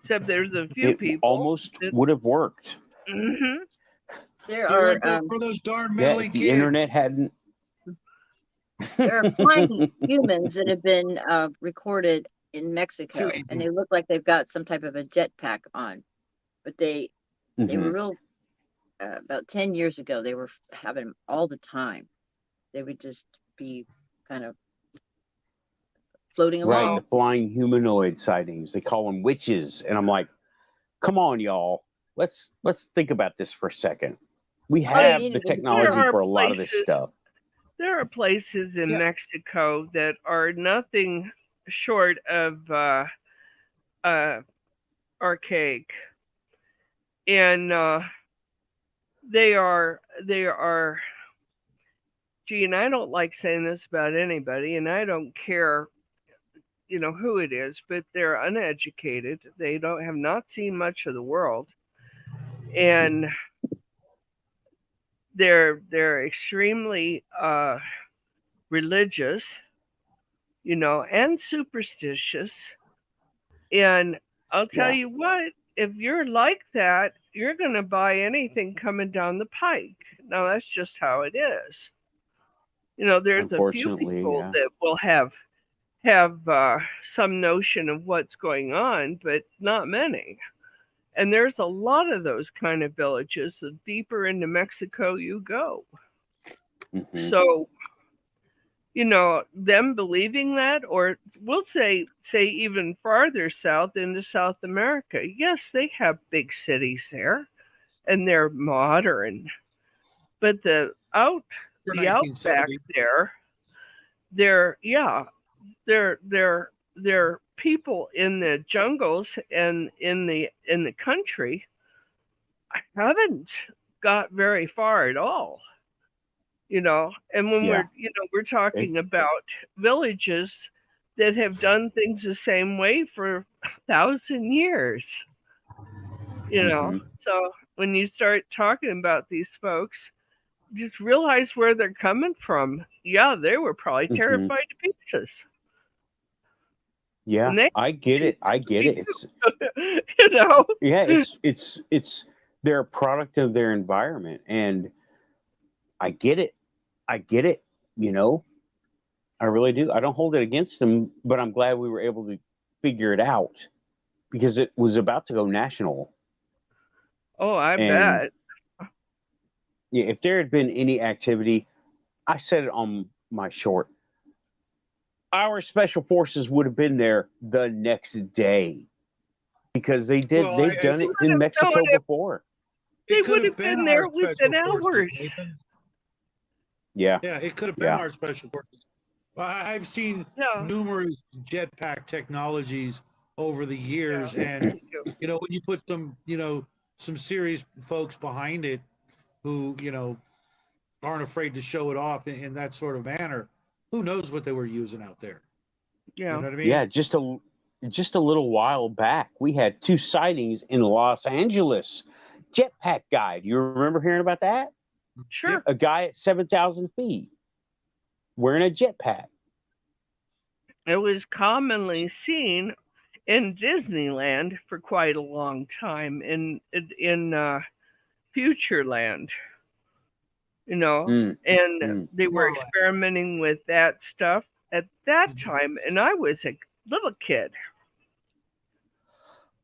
Except there's a few people almost that, would have worked. Mm-hmm. There are for those darn Yeah, meddling if the kids. internet hadn't. there are flying humans that have been recorded in Mexico, and they look like they've got some type of a jetpack on, but they were real. About 10 years ago, they were having them all the time. They would just be kind of floating along. Right, the flying humanoid sightings. They call them witches, and I'm like, come on, y'all. Let's think about this for a second. We have the technology for a lot of this stuff. There are places in Mexico that are nothing short of archaic, and they are. Gee, and I don't like saying this about anybody, and I don't care, who it is, but they're uneducated. They have not seen much of the world, and they're extremely religious, and superstitious. And I'll tell you what, if you're like that, you're going to buy anything coming down the pike. Now, that's just how it is. There's a few people that will have some notion of what's going on, but not many. And there's a lot of those kind of villages. The deeper into Mexico you go. So, them believing that, or we'll say even farther south into South America, yes, they have big cities there, and they're modern. But the outback there, they're people in the jungles and in the country haven't got very far at all. And when we're talking about villages that have done things the same way for 1,000 years. So when you start talking about these folks, just realize where they're coming from. Yeah, they were probably terrified to pieces. Yeah, I get it. It's Yeah, it's they're a product of their environment, and I get it. I really do. I don't hold it against them, but I'm glad we were able to figure it out because it was about to go national. Oh, I bet. Yeah, if there had been any activity, I said it on my short, our special forces would have been there the next day because they've done it in Mexico before. They would have been there within hours. Yeah, it could have been our special forces. I've seen numerous jetpack technologies over the years, and when you put some serious folks behind it, who aren't afraid to show it off in that sort of manner, who knows what they were using out there? Yeah, you know what I mean? Yeah. Just a little while back, we had 2 sightings in Los Angeles. Jetpack guy. Do you remember hearing about that? Sure. A guy at 7,000 feet wearing a jetpack. It was commonly seen in Disneyland for quite a long time, in Futureland, and they were experimenting with that stuff at that time, and I was a little kid.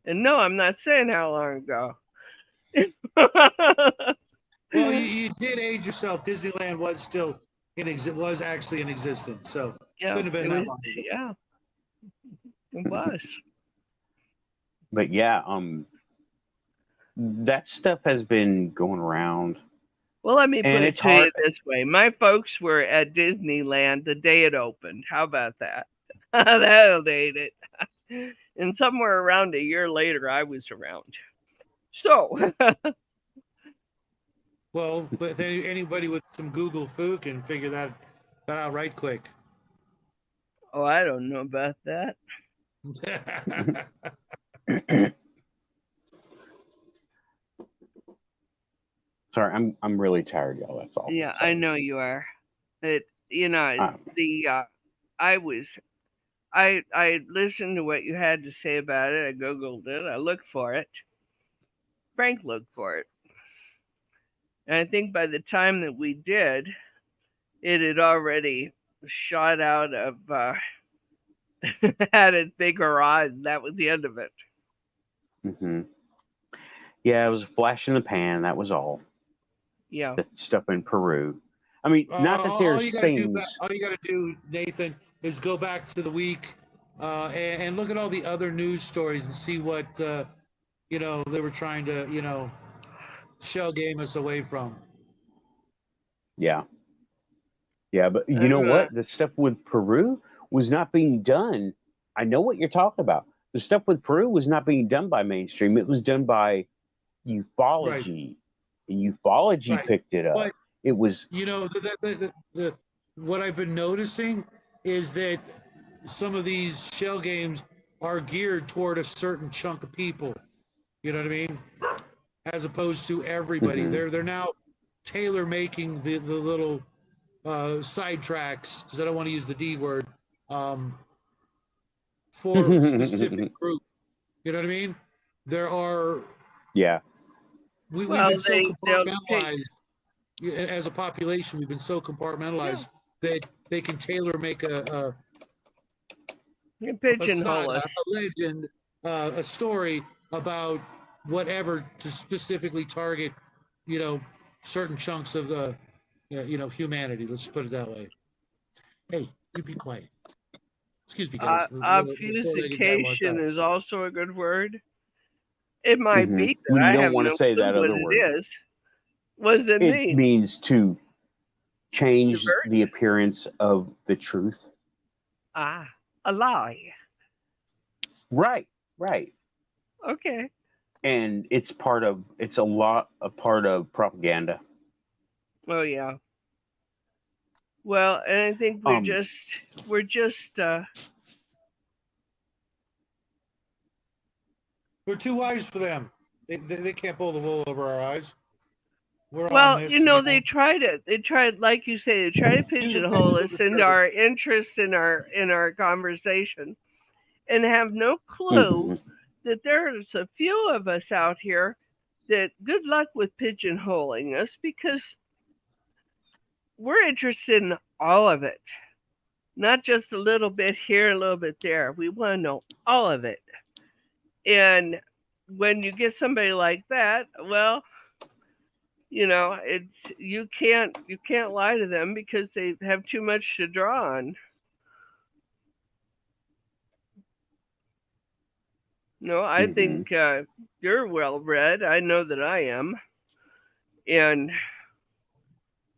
And no, I'm not saying how long ago. Well, you did age yourself. Disneyland was still was actually in existence, so Yeah, couldn't have been that long ago. Yeah, it was. But yeah, that stuff has been going around. Well, let me put it to you this way. My folks were at Disneyland the day it opened. How about that? That'll date it. And somewhere around a year later, I was around. So. Well, but anybody with some Google foo can figure that out right quick. Oh, I don't know about that. Sorry, I'm really tired, y'all. That's all. Yeah, I know you are. I listened to what you had to say about it. I Googled it. I looked for it. Frank looked for it. And I think by the time that we did, it had already shot out of had its big garage. That was the end of it. Mm-hmm. Yeah, it was a flash in the pan. That was all. Yeah. That stuff in Peru. I mean, not that there's things. All you got to do, Nathan, is go back to the week and look at all the other news stories and see what they were trying to shell game us away from. Yeah. Yeah, but you know what? The stuff with Peru was not being done. I know what you're talking about. The stuff with Peru was not being done by mainstream. It was done by ufology. Right. And ufology picked it up. But, it was... what I've been noticing is that some of these shell games are geared toward a certain chunk of people. You know what I mean? As opposed to everybody. Mm-hmm. They're now tailor making the little sidetracks, because I don't want to use the D word, for a specific group. You know what I mean? There are... Yeah. We've been so compartmentalized as a population. We've been so compartmentalized that they can tailor make a pigeonhole us. A legend, a story about whatever to specifically target, certain chunks of the, humanity. Let's put it that way. Hey, you be quiet. Excuse me, guys. Obfuscation is also a good word. It might be that when you I don't want to say that other word. It is. What does it mean? It means to change the appearance of the truth. A lie. Right. Okay. And it's a part of propaganda. Oh yeah. Well, and I think we're too wise for them. They can't pull the wool over our eyes. They tried it. They tried, like you say, they tried to pigeonhole us into our interest in our conversation, and have no clue that there's a few of us out here that good luck with pigeonholing us, because we're interested in all of it, not just a little bit here, a little bit there. We want to know all of it. And when you get somebody like that, well, it's you can't lie to them, because they have too much to draw on. No, I think you're well read. I know that I am. And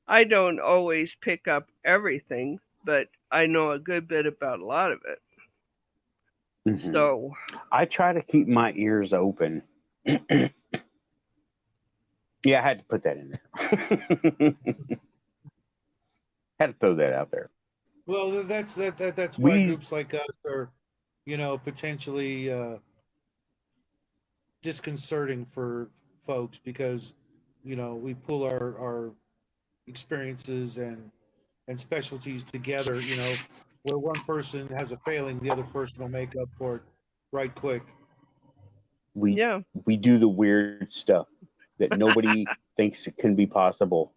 I don't always pick up everything, but I know a good bit about a lot of it. Mm-hmm. So I try to keep my ears open. Yeah, I had to put that in there. Had to throw that out there. Well, that's why groups like us are, potentially disconcerting for folks, because, we pull our experiences and specialties together, where one person has a failing, the other person will make up for it right quick. We do the weird stuff that nobody thinks it can be possible.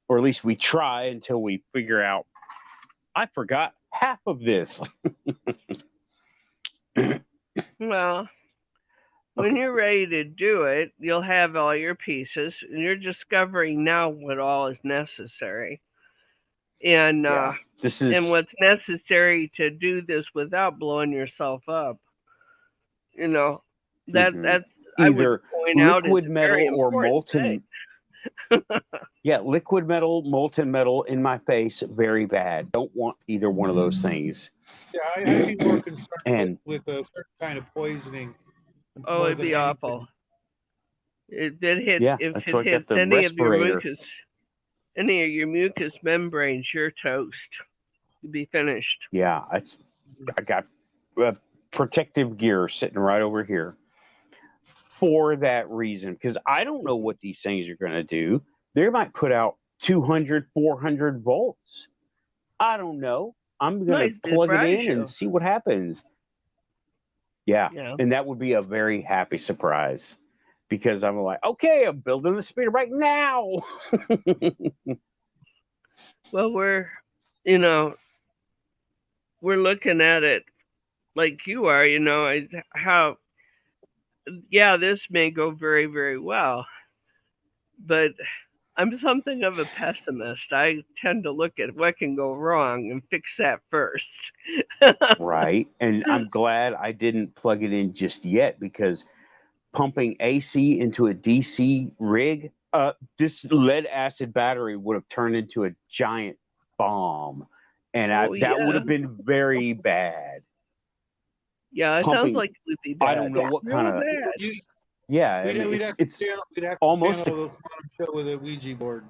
Or at least we try until we figure out, I forgot half of this. Well, when you're ready to do it, you'll have all your pieces, and you're discovering now what all is necessary. And and what's necessary to do this without blowing yourself up. You know, that's either liquid metal or molten. Yeah, liquid metal, molten metal in my face, very bad. Don't want either one of those things. Yeah, I'd be more concerned with a certain kind of poisoning. Oh, it'd be awful. It did hit. Yeah, if that's it why I got hits the any respirator. of your mucous membranes, you're toast. You'd be finished. Yeah, I got protective gear sitting right over here for that reason, because I don't know what these things are going to do. They might put out 200, 400 volts. I don't know. I'm going to plug it in and see what happens. Yeah, and that would be a very happy surprise, because I'm like, okay, I'm building the speeder right now. Well, we're looking at it like you are, how, this may go very, very well, but I'm something of a pessimist. I tend to look at what can go wrong and fix that first. Right. And I'm glad I didn't plug it in just yet, because pumping AC into a DC rig, this lead acid battery would have turned into a giant bomb. And that would have been very bad. Yeah, it sounds like it would be bad. I don't know what kind of... Yeah, we'd have to almost channel the quantum show with a Ouija board.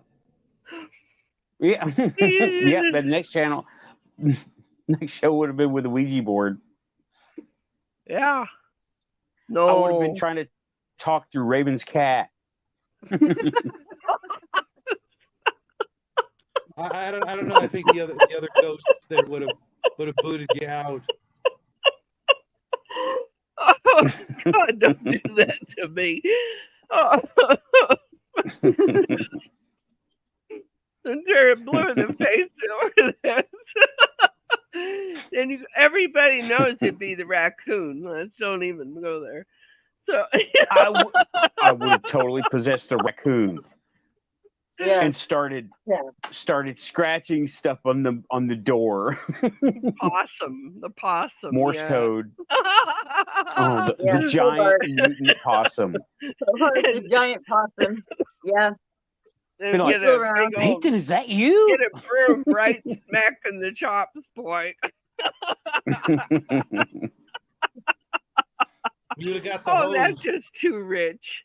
Yeah, yeah. The next show would have been with a Ouija board. Yeah. No, I would have been trying to talk through Raven's cat. I don't know. I think the other ghosts there would have booted you out. Oh God! Don't do that to me. Oh. They're blue in the face over there. And everybody knows it'd be the raccoon. Let's don't even go there. So I would have totally possessed a raccoon. Yeah. And started scratching stuff on the door. The possum. Morse code. Oh, the giant mutant possum. The giant possum. Yeah. And like, Nathan, is that you? Get a broom right smack in the chops point. You'd have got the hose. That's just too rich.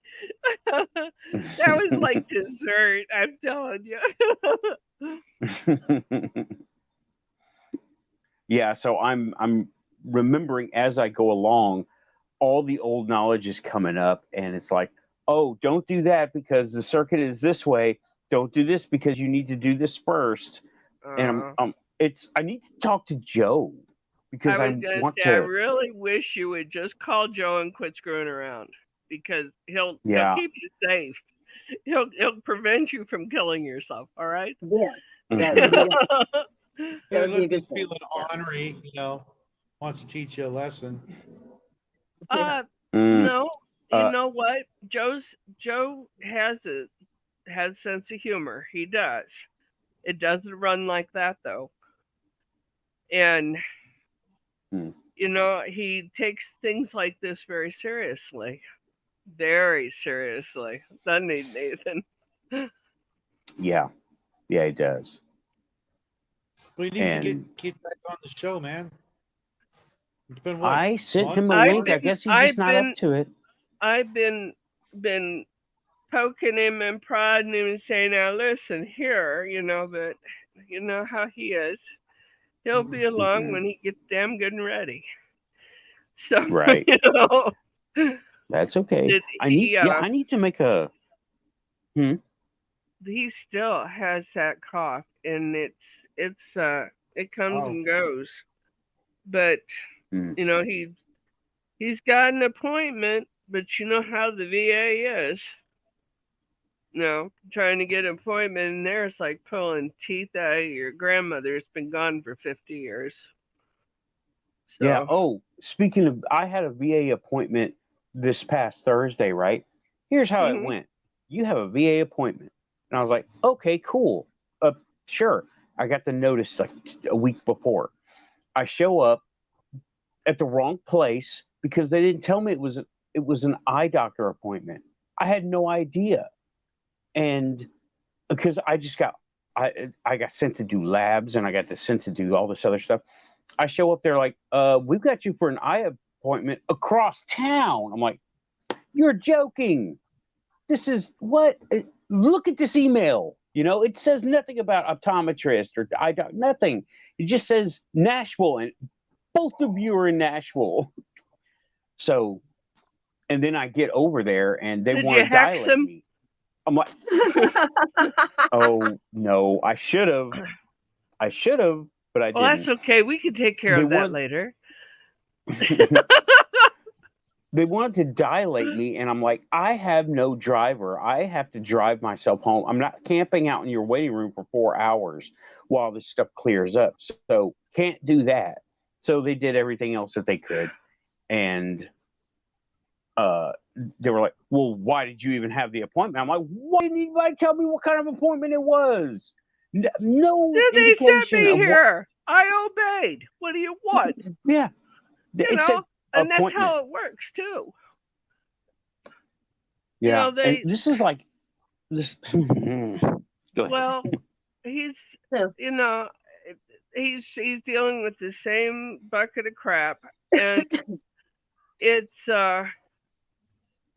That was like dessert, I'm telling you. Yeah, so I'm remembering as I go along, all the old knowledge is coming up, and it's like, oh, don't do that because the circuit is this way. Don't do this because you need to do this first. And I need to talk to Joe. Because I really wish you would just call Joe and quit screwing around, because he'll keep you safe. He'll prevent you from killing yourself. All right. Yeah. Let's just feel an ornery, wants to teach you a lesson. No, you know what? Joe has sense of humor. He does. It doesn't run like that though, and. He takes things like this very seriously. Very seriously. Doesn't he, Nathan? Yeah. Yeah, he does. We need to get back on the show, man. It's been what? I sent him a link. I guess he's just not up to it. I've been poking him and prodding him and saying, now listen here, but you know how he is. He'll be along when he gets damn good and ready. So right. That's okay. I need to make a. He still has that cough, and it's It comes Oh. and goes. But Mm. you know, he's got an appointment, but you know how the VA is. You know, trying to get an appointment in there, it's like pulling teeth out of your grandmother. It's been gone for 50 years. So, Yeah. Oh, speaking of, I had a VA appointment this past Thursday, right? Here's how it Mhm. went. You have a VA appointment. And I was like, okay, cool. Sure. I got the notice like a week before. I show up at the wrong place because they didn't tell me it was an eye doctor appointment. I had no idea. And because I got sent to do labs and I got sent to do all this other stuff. I show up there like, we've got you for an eye appointment across town. I'm like, you're joking. This is what? Look at this email. You know, it says nothing about optometrist or eye doctor, nothing. It just says Nashville, and both of you are in Nashville. So, and then I get over there and they Did want you to hex dilate him? me. I'm like, oh no, I should have, but I Well, that's didn't. okay. We can take care They of that wanted- later. They wanted to dilate me, and I'm like, I have no driver. I have to drive myself home. I'm not camping out in your waiting room for 4 hours while this stuff clears up. So can't do that. So they did everything else that they could, and they were like, well, why did you even have the appointment? I'm like, why didn't anybody tell me what kind of appointment it was? No They sent indication me of what. here. I obeyed. What do you want? Yeah, You it said know, and that's appointment. how it works too. Yeah, You know, and this is like this. Go ahead. Well, he's So, you know, he's dealing with the same bucket of crap, and it's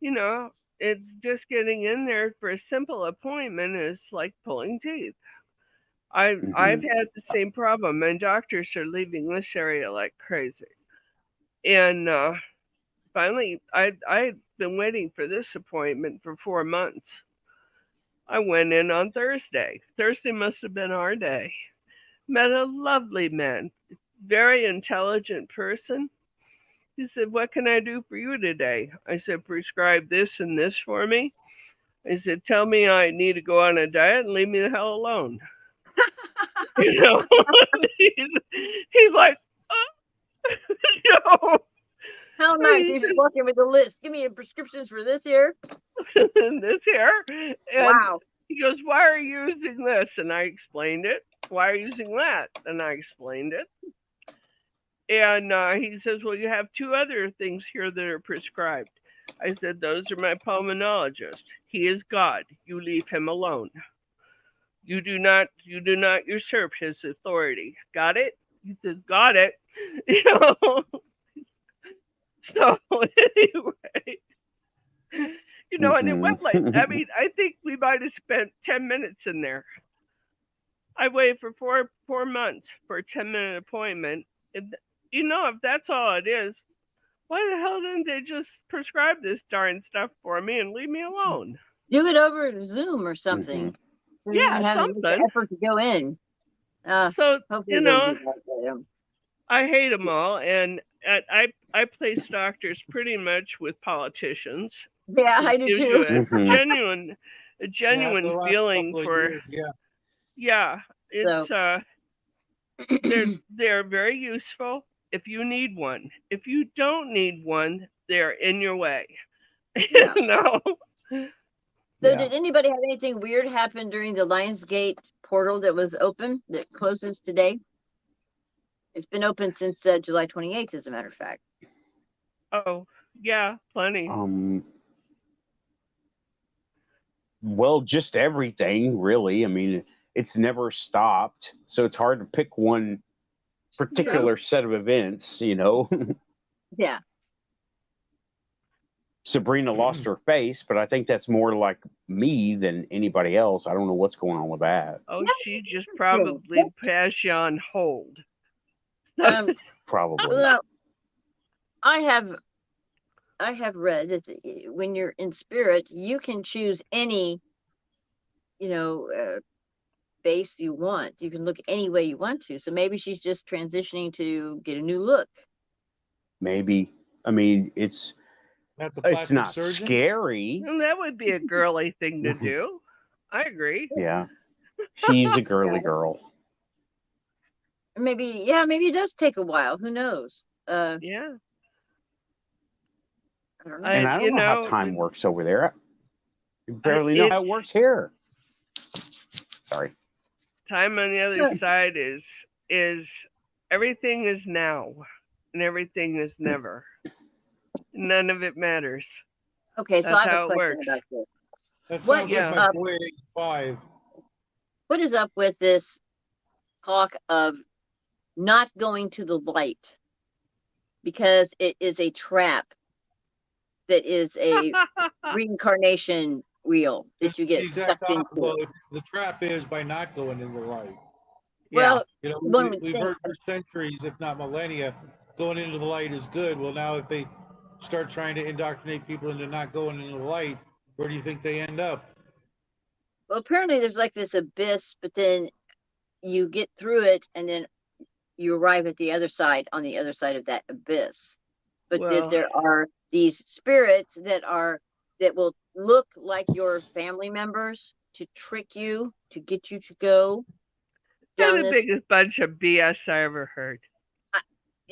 you know, it's just getting in there for a simple appointment is like pulling teeth. I've had the same problem, and doctors are leaving this area like crazy. And finally, I'd been waiting for this appointment for 4 months. I went in on Thursday. Thursday must have been our day. Met a lovely man, very intelligent person. He said, "What can I do for you today?" I said, "Prescribe this and this for me." I said, "Tell me I need to go on a diet and leave me the hell alone." You know, he's like, you know, how nice. You should walk in with a list. Give me prescriptions for this here. this here. And Wow. he goes, "Why are you using this?" And I explained it. "Why are you using that?" And I explained it. And he says, "Well, you have 2 other things here that are prescribed." I said, "Those are my pulmonologist. He is God. You leave him alone. You do not usurp his authority. Got it?" He says, "Got it." You know. So anyway, you know, and it went like, I mean, I think we might have spent 10 minutes in there. I waited for four months for a 10-minute appointment. And, you know, if that's all it is, why the hell didn't they just prescribe this darn stuff for me and leave me alone? Do it over Zoom or something. So you Yeah, even have to make the something. effort to go in. So, Hopefully you they'll know, do that for them. I hate them all, and I place doctors pretty much with politicians. Yeah, So I it do gives too. you Mhm. a genuine the last feeling couple of for years, yeah. yeah. It's they're very useful if you need one. If you don't need one, they're in your way. Yeah. You know. So Yeah. did anybody have anything weird happen during the Lionsgate portal that was open that closes today? It's been open since July 28th, as a matter of fact. Oh yeah, plenty. Well, just everything, really. I mean, it's never stopped, so it's hard to pick one particular set of events. You know, Yeah. Sabrina lost her face, but I think that's more like me than anybody else. I don't know what's going on with that. Oh, she just probably passed you on hold. Probably. Well, I have read that when you're in spirit, you can choose any, face you want. You can look any way you want to. So maybe she's just transitioning to get a new look. Maybe. I mean, it's not surgeon? scary. Well, that would be a girly thing to do. I agree. Yeah. She's a girly girl. Maybe it does take a while. Who knows? Yeah. I don't know. And I don't know how time works over there. I barely know how it works here. Sorry. Time on the other side is everything is now and everything is never. None of it matters. Okay, so that's I have how a question it works. about this. That sounds like my boy at age 5. What is up with this talk of not going to the light because it is a trap that is a reincarnation wheel that you get sucked into? Well, the trap is by not going in the light. Well, you know, we've heard for centuries, if not millennia, going into the light is good. Well, now if they start trying to indoctrinate people into not going into the light, where do you think they end up? Well, apparently there's like this abyss, but then you get through it and then you arrive at the other side, on the other side of that abyss. But that there are these spirits that will look like your family members to trick you, to get you to go down They're the biggest bunch of BS I ever heard.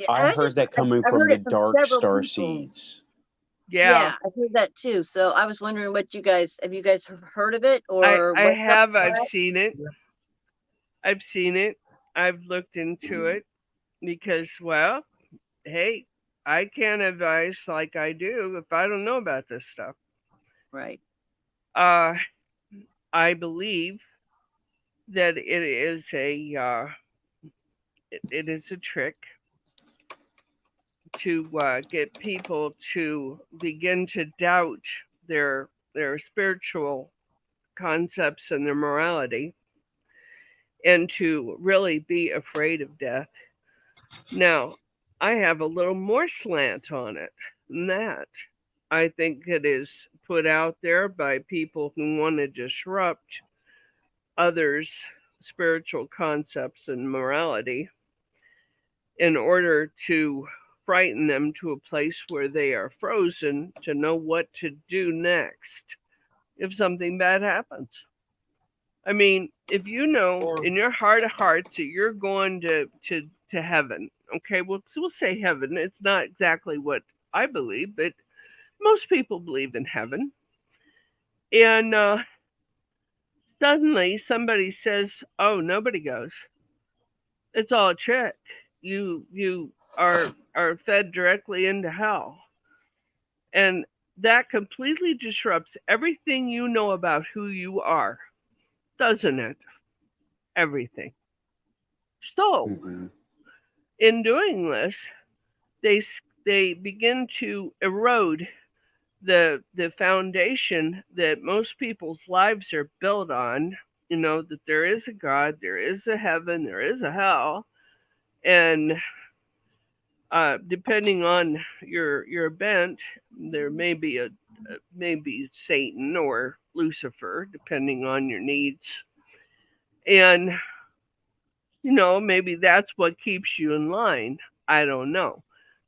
I heard that coming from the dark star seeds. Yeah, I heard that too. So I was wondering have you guys heard of it? Or I've seen it. I've seen it. I've looked into it because, well, hey, I can't advise like I do if I don't know about this stuff. Right. I believe that it is a trick to get people to begin to doubt their spiritual concepts and their morality, and to really be afraid of death. Now, I have a little more slant on it than that. I think it is put out there by people who want to disrupt others' spiritual concepts and morality in order to frighten them to a place where they are frozen to know what to do next if something bad happens. I mean, if you know in your heart of hearts that you're going to heaven, okay, we'll say heaven. It's not exactly what I believe, but most people believe in heaven. And suddenly somebody says, "Oh, nobody goes. It's all a trick. You are fed directly into hell." And that completely disrupts everything you know about who you are, doesn't it? Everything. So, in doing this, they begin to erode the foundation that most people's lives are built on. You know, that there is a God, there is a heaven, there is a hell, and depending on your bent, there may be maybe Satan or Lucifer, depending on your needs. And, you know, maybe that's what keeps you in line. I don't know.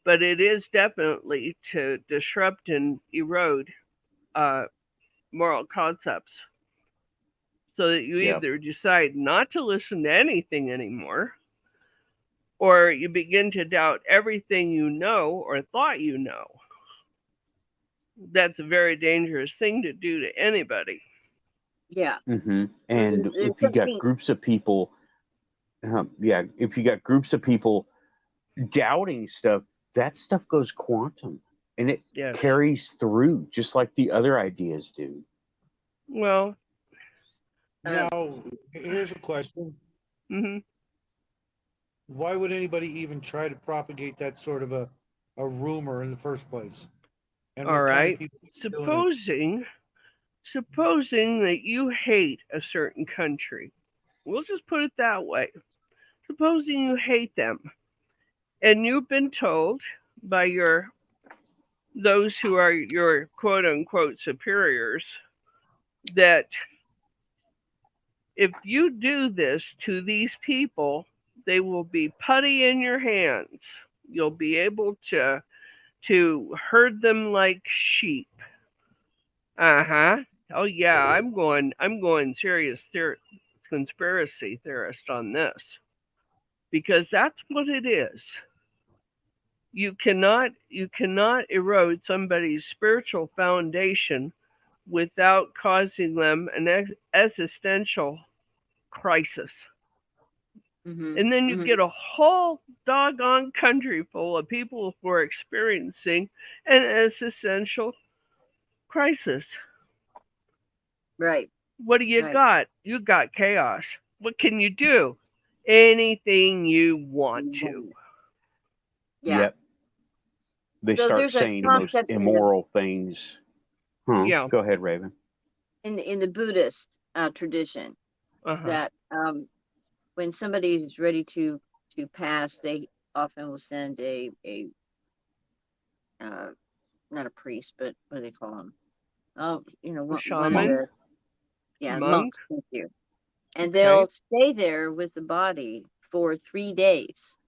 But it is definitely to disrupt and erode moral concepts so that you either decide not to listen to anything anymore, or you begin to doubt everything you know or thought you know. That's a very dangerous thing to do to anybody. Yeah. And if you got groups of people, if you got groups of people doubting stuff, that stuff goes quantum, and it carries through just like the other ideas do. Well, now here's a question. Why would anybody even try to propagate that sort of a rumor in the first place? And all right. Supposing that you hate a certain country, we'll just put it that way. Supposing you hate them, and you've been told by those who are your quote unquote superiors that if you do this to these people, they will be putty in your hands. You'll be able to herd them like sheep. Uh-huh. Oh yeah, I'm going serious conspiracy theorist on this. Because that's what it is. You cannot erode somebody's spiritual foundation without causing them an existential crisis. Mm-hmm. And then you get a whole doggone country full of people who are experiencing an existential crisis. Right. What do you got? You got chaos. What can you do? Anything you want to. Yeah. Yep. They So start there's a saying the most concept immoral things. Huh. Yeah. Go ahead, Raven. in the Buddhist tradition that when somebody is ready to pass, they often will send a not a priest, but what do they call them? Oh, one of the monk. Thank you. And they'll stay there with the body for 3 days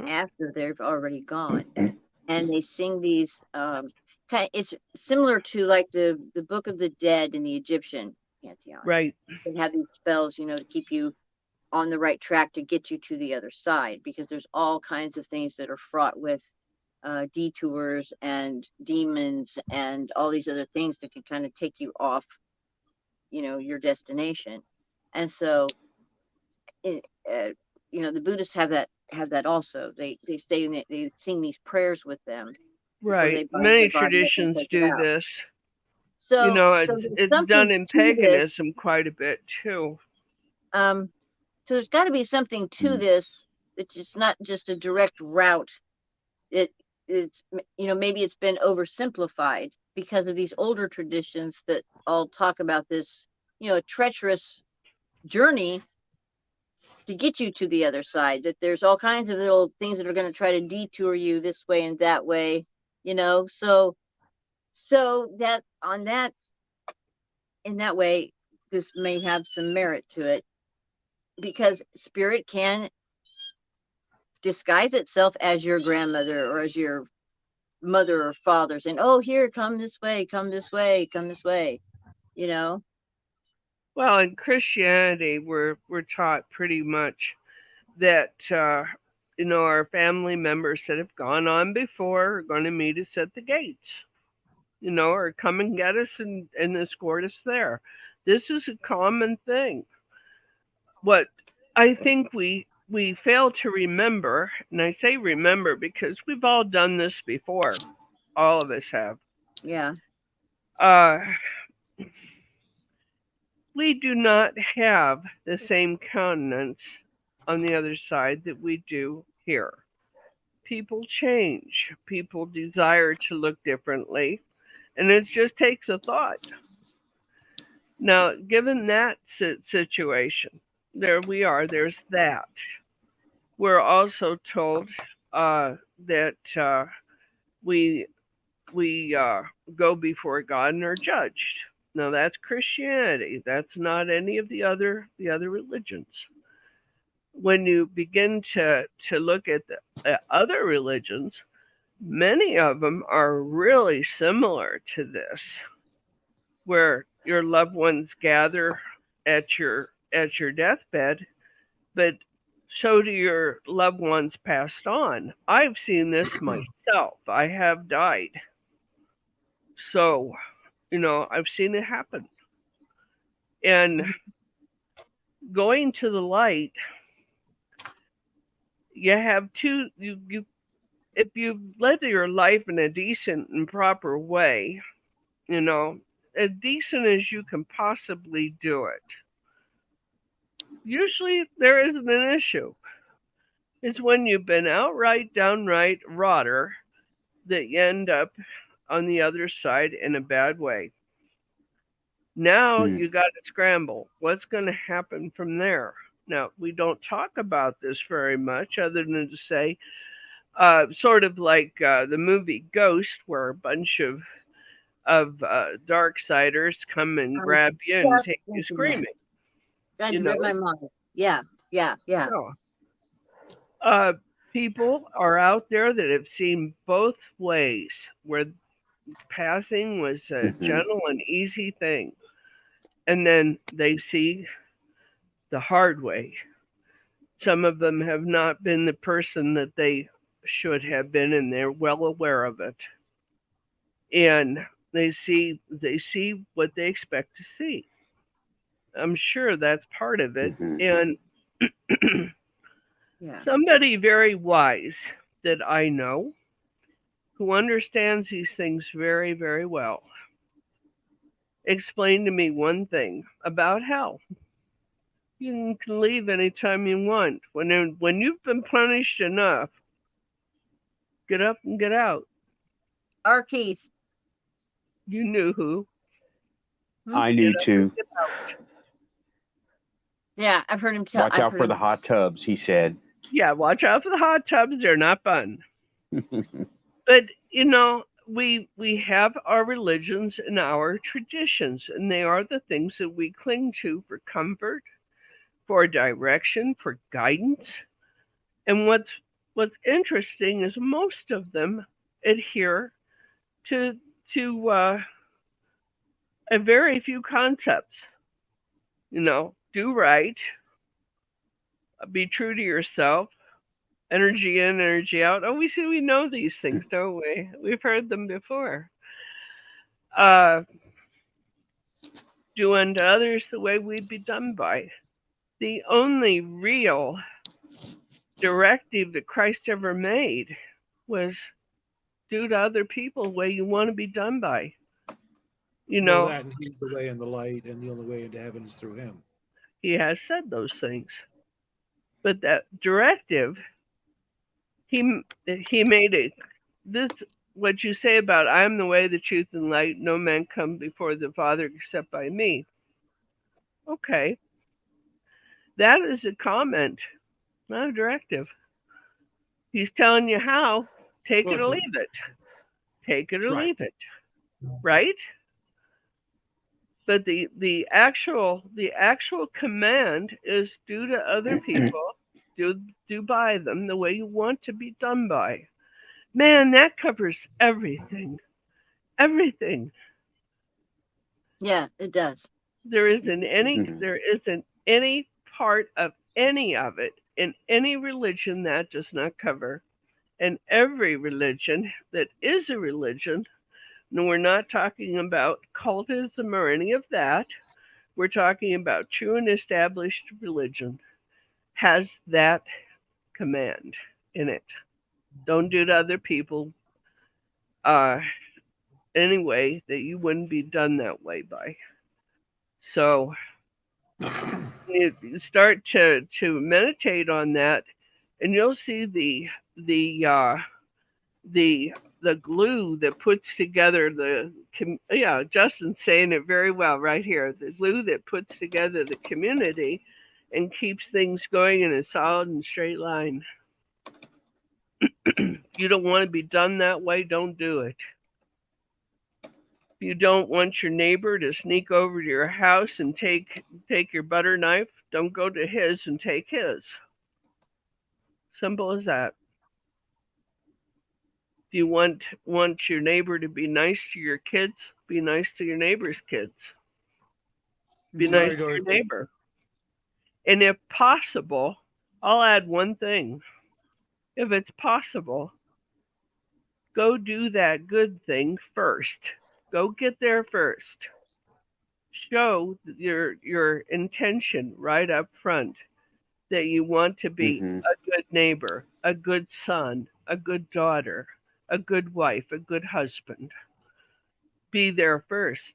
after they've already gone, and they sing these. It's similar to like the Book of the Dead in the Egyptian pantheon. Right. They have these spells, to keep you on the right track to get you to the other side, because there's all kinds of things that are fraught with detours and demons and all these other things that can kind of take you off, your destination. And so, the Buddhists have that also. They stay and they sing these prayers with them. Right. Many traditions do this. So, it's done in paganism quite a bit too. So there's got to be something to this. It's just not just a direct route. It's maybe it's been oversimplified because of these older traditions that all talk about this, treacherous journey to get you to the other side, that there's all kinds of little things that are going to try to detour you this way and that way, so that in that way, this may have some merit to it, because spirit can disguise itself as your grandmother or as your mother or father, saying, oh, here, come this way, come this way, come this way, Well, in Christianity, we're taught pretty much that our family members that have gone on before are going to meet us at the gates, or come and get us and escort us there. This is a common thing. What I think we fail to remember, and I say remember because we've all done this before. All of us have. Yeah. We do not have the same countenance on the other side that we do here. People change. People desire to look differently, and it just takes a thought. Now, given that situation, there we are. There's that. We're also told that we go before God and are judged. Now that's Christianity. That's not any of the other religions. When you begin to look at the other religions, many of them are really similar to this, where your loved ones gather at your deathbed, but so do your loved ones passed on. I've seen this myself. I have died. So, I've seen it happen. And going to the light, you have two, if you led your life in a decent and proper way, as decent as you can possibly do it, usually there isn't an issue. It's when you've been downright rotter that you end up on the other side in a bad way. Now you got to scramble. What's going to happen from there? Now, we don't talk about this very much other than to say, sort of like the movie Ghost, where a bunch of dark siders come and grab you and take you screaming. That You read know? my mind. Yeah. No. People are out there that have seen both ways, where passing was a gentle and easy thing, and then they see the hard way. Some of them have not been the person that they should have been, and they're well aware of it. And they see what they expect to see. I'm sure that's part of it. And somebody very wise that I know, who understands these things very, very well, explained to me one thing about hell. You can leave anytime you want. When you've been punished enough, get up and get out. R. Keith. You knew who. I knew too. Yeah, I've heard him tell. Watch out for the hot tubs, he said. Yeah, watch out for the hot tubs. They're not fun. But, you know, we have our religions and our traditions, and they are the things that we cling to for comfort, for direction, for guidance. And what's interesting is most of them adhere to a very few concepts. You know, do right, be true to yourself, energy in, energy out. Oh, we know these things, don't we? We've heard them before. Do unto others the way we'd be done by. The only real directive that Christ ever made was do to other people the way you want to be done by. You know, that, and he's the way and the light, and the only way into heaven is through him. He has said those things. But that directive, he made it. This, what you say about I am the way, the truth, and light. No man come before the Father except by me. Okay. That is a comment, not a directive. He's telling you how. Take it or leave it. Take it or leave it. Right? But the actual command is do to other people, do by them the way you want to be done by. Man, that covers everything. Everything. Yeah, it does. There isn't any part of any of it in any religion that does not cover. And every religion that is a religion, no, we're not talking about cultism or any of that. We're talking about true and established religion, has that command in it. Don't do to other people any way that you wouldn't be done that way by. So you start to meditate on that, and you'll see the glue that puts together Justin's saying it very well right here. The glue that puts together the community and keeps things going in a solid and straight line. You don't want to be done that way, don't do it. If you don't want your neighbor to sneak over to your house and take your butter knife, don't go to his and take his. Simple as that. If you want your neighbor to be nice to your kids, be nice to your neighbor's kids. Be nice to your neighbor. And if possible, I'll add one thing. If it's possible, go do that good thing first. Go get there first. Show your intention right up front that you want to be a good neighbor, a good son, a good daughter, a good wife, a good husband. Be there first,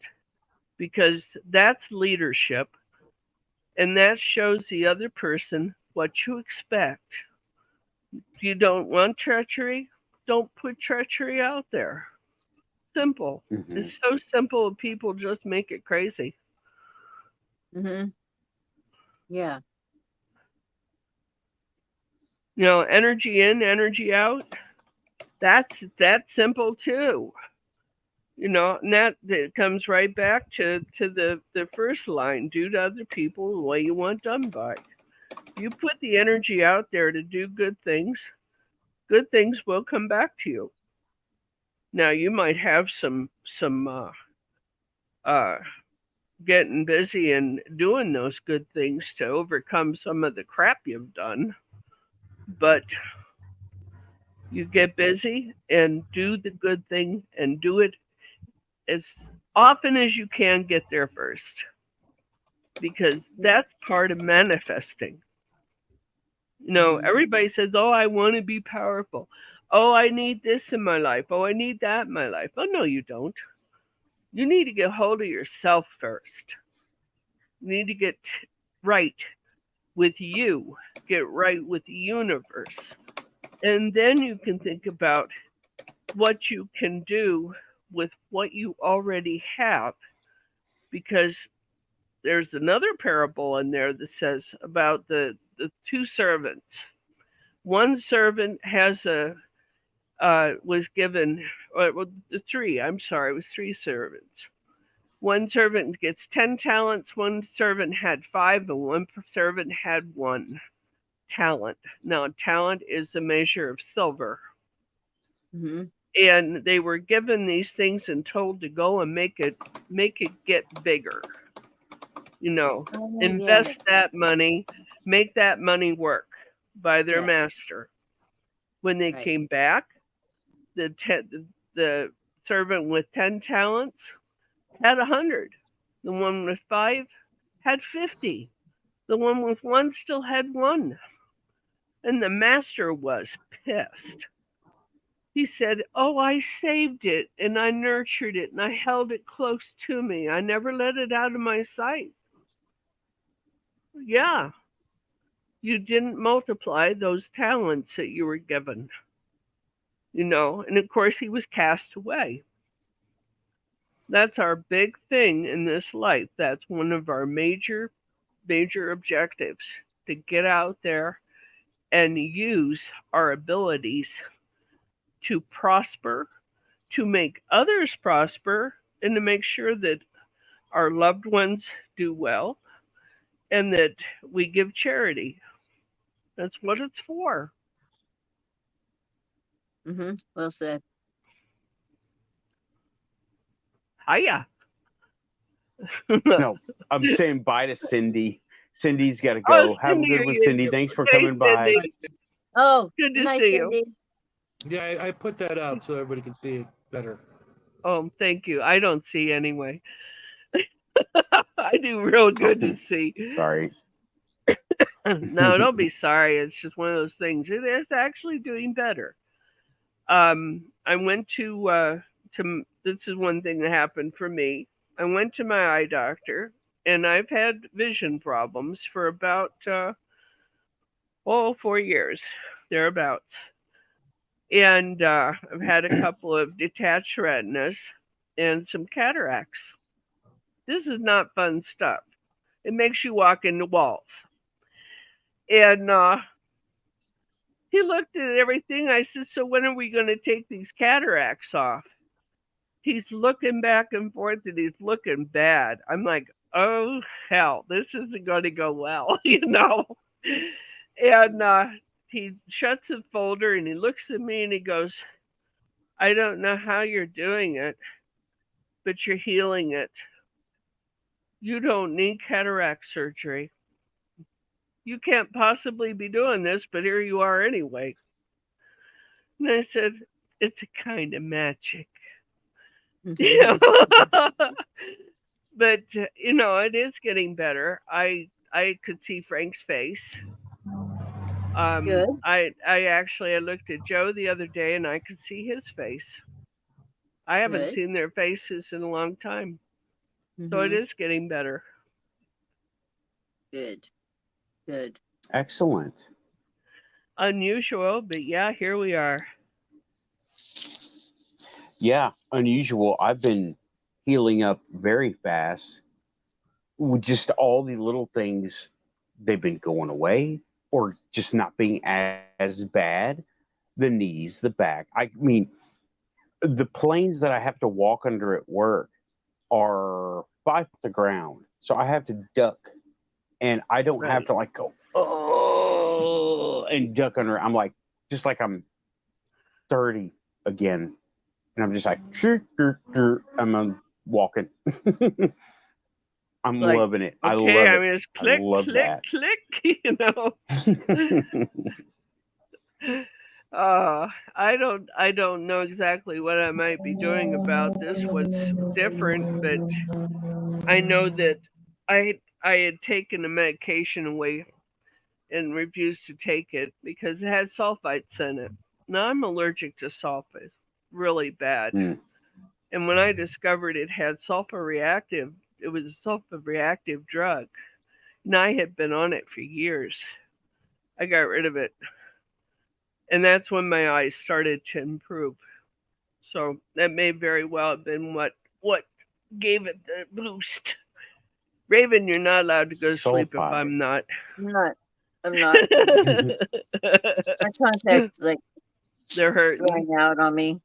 because that's leadership, and that shows the other person what you expect. If you don't want treachery, don't put treachery out there. Simple. It's so simple, people just make it crazy. Yeah. You know, energy in, energy out. That's simple too. And that comes right back to the first line: do to other people the way you want done by. If you put the energy out there to do good things will come back to you. Now you might have some getting busy and doing those good things to overcome some of the crap you've done, but you get busy and do the good thing and do it as often as you can. Get there first, because that's part of manifesting. Everybody says, oh, I want to be powerful. Oh, I need this in my life. Oh, I need that in my life. Oh, no, you don't. You need to get hold of yourself first. You need to get right with you, get right with the universe. And then you can think about what you can do with what you already have. Because there's another parable in there that says about the two servants. One servant was given, it was three servants. One servant gets 10 talents, one servant had 5, and one servant had 1 talent. Now, talent is a measure of silver. Mm-hmm. And they were given these things and told to go and make it get bigger. Invest that money, make that money work by their master. When they came back, the servant with 10 talents had 100. The one with 5 had 50. The one with 1 still had 1. And the master was pissed. He said, oh, I saved it and I nurtured it and I held it close to me. I never let it out of my sight. Yeah, you didn't multiply those talents that you were given. And of course he was cast away. That's our big thing in this life. That's one of our major objectives, to get out there and use our abilities to prosper, to make others prosper, and to make sure that our loved ones do well and that we give charity. That's what it's for. Mm-hmm. Well said. Hiya. No, I'm saying bye to Cindy. Cindy's got to go. Have a good one, Cindy. Thanks for coming by. Oh, good to nice, see you. Cindy. Yeah, I put that up so everybody can see it better. Oh, thank you. I don't see anyway. I do real good to see. Sorry. No, don't be sorry. It's just one of those things. It is actually doing better. I went to this is one thing that happened for me. I went to my eye doctor, and I've had vision problems for about 4 years, thereabouts. And I've had a couple of detached retinas and some cataracts. This is not fun stuff. It makes you walk into walls. And he looked at everything. I said, so when are we going to take these cataracts off? He's looking back and forth and he's looking bad. I'm like, oh, hell, this isn't going to go well, And he shuts the folder and he looks at me and he goes, I don't know how you're doing it, but you're healing it. You don't need cataract surgery. You can't possibly be doing this, but here you are anyway. And I said, it's a kind of magic. But, it is getting better. I could see Frank's face. Good. I looked at Joe the other day and I could see his face. I haven't seen their faces in a long time. So it is getting better. Good. Excellent. Unusual, but yeah, here we are. Yeah, unusual. I've been healing up very fast with just all the little things. They've been going away or just not being as bad. The knees, the back. I mean, the planes that I have to walk under at work are 5 foot the ground, so I have to duck, and I don't have to like go oh and duck under. I'm like just like I'm 30 again, and I'm just like I'm walking. I'm Like, loving it. I okay, love it. I just click, click, click, you know. I don't know exactly what I might be doing about this, what's different, but I know that I had taken the medication away and refused to take it because it has sulfites in it. Now I'm allergic to sulfites, really bad. And when I discovered it had it was a sulfur reactive drug. And I had been on it for years. I got rid of it. And that's when my eyes started to improve. So that may very well have been what gave it the boost. Raven, you're not allowed to go to sleep if I'm not. I'm not. My contacts they're hurting. drying out on me.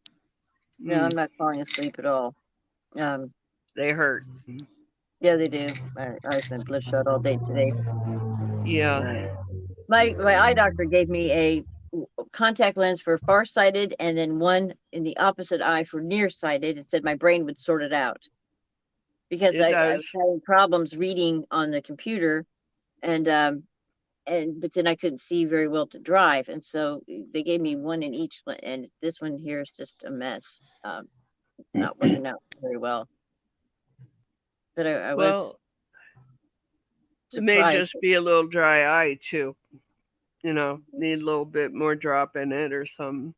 No, I'm not falling asleep at all. They hurt. Yeah, they do. My eyes been bloodshot all day today. Yeah. My eye doctor gave me a contact lens for farsighted and then one in the opposite eye for nearsighted. It said my brain would sort it out because I was having problems reading on the computer, but then I couldn't see very well to drive, and so they gave me one in each, and this one here is just a mess, not working out very well. But I was it may just be a little dry eye too. You know, need a little bit more drop in it or something.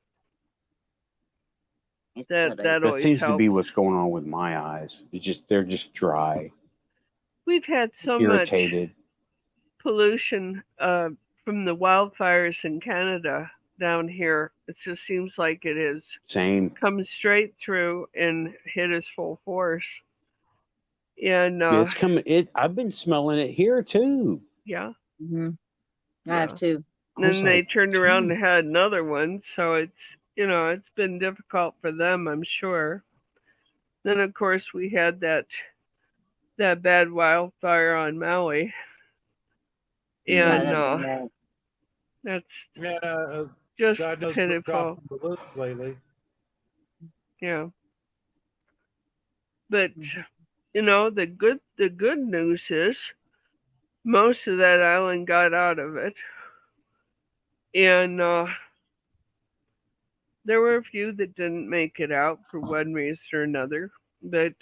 That always seems helps. to be what's going on with my eyes. They're just dry. We've had so irritated. much pollution from the wildfires in Canada down here. It just seems like it has come straight through and hit us full force. And it's coming. I've been smelling it here too. Yeah. Mm-hmm. I have too. And then they turned around and had another one, so it's been difficult for them, I'm sure. Then of course we had that bad wildfire on Maui, and that's just God knows pitiful. The loop lately. Yeah, but the good news is most of that island got out of it, and there were a few that didn't make it out for one reason or another, but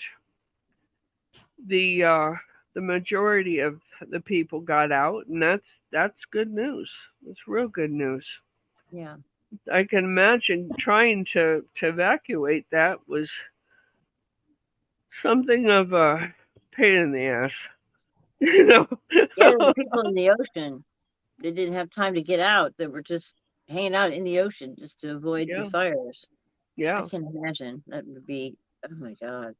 the majority of the people got out, and that's good news. It's real good news. Yeah. I can imagine trying to evacuate that was something of a pain in the ass. Yeah, the people in the ocean, they didn't have time to get out. They were just hanging out in the ocean just to avoid the fires. Yeah. I can imagine. That would be, oh my God.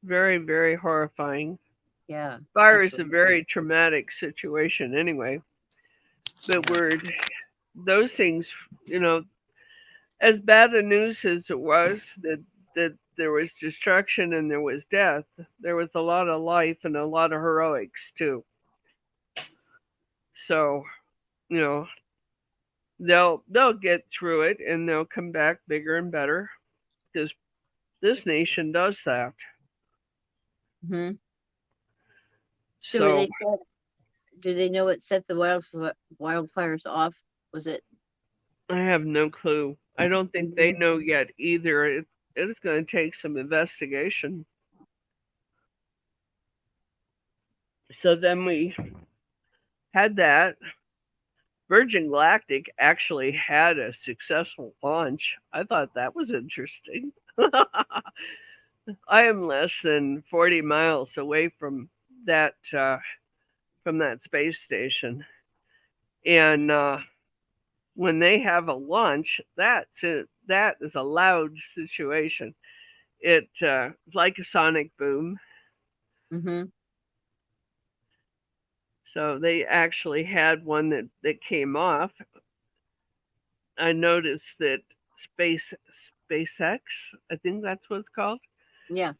Very, very horrifying. Yeah. Fire is a very traumatic situation anyway. But those things, as bad a news as it was that there was destruction and there was death, there was a lot of life and a lot of heroics too. So, they'll get through it and they'll come back bigger and better because this nation does that. Mm-hmm. So do they know what set the wildfires off? Was it? I have no clue. I don't think they know yet either. It's going to take some investigation. So then we had that. Virgin Galactic actually had a successful launch. I thought that was interesting. I am less than 40 miles away from that space station, and when they have a launch, that is a loud situation. It's like a sonic boom. Mm-hmm. So they actually had one that came off. I noticed that SpaceX, I think that's what it's called. Yeah.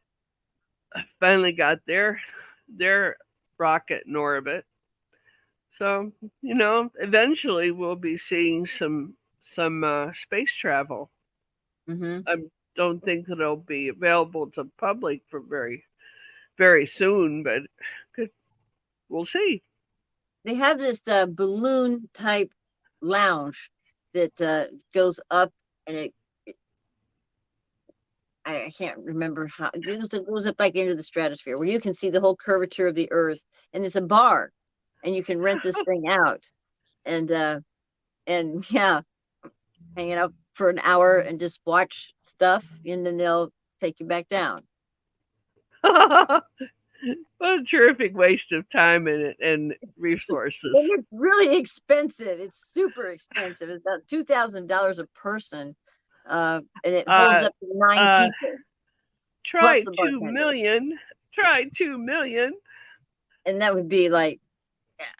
Finally got their rocket in orbit. So, eventually we'll be seeing some space travel. Mm-hmm. I don't think that it'll be available to the public for very, very soon, but we'll see. They have this balloon type lounge that goes up, and I can't remember how it goes up like into the stratosphere, where you can see the whole curvature of the Earth, and it's a bar, and you can rent this thing out, and yeah, hanging out for an hour and just watch stuff, and then they'll take you back down. What a terrific waste of time and resources. And it's really expensive. It's super expensive. It's about $2,000 a person, and it holds up to 9 people. Try 2 million. Try 2 million. And that would be like,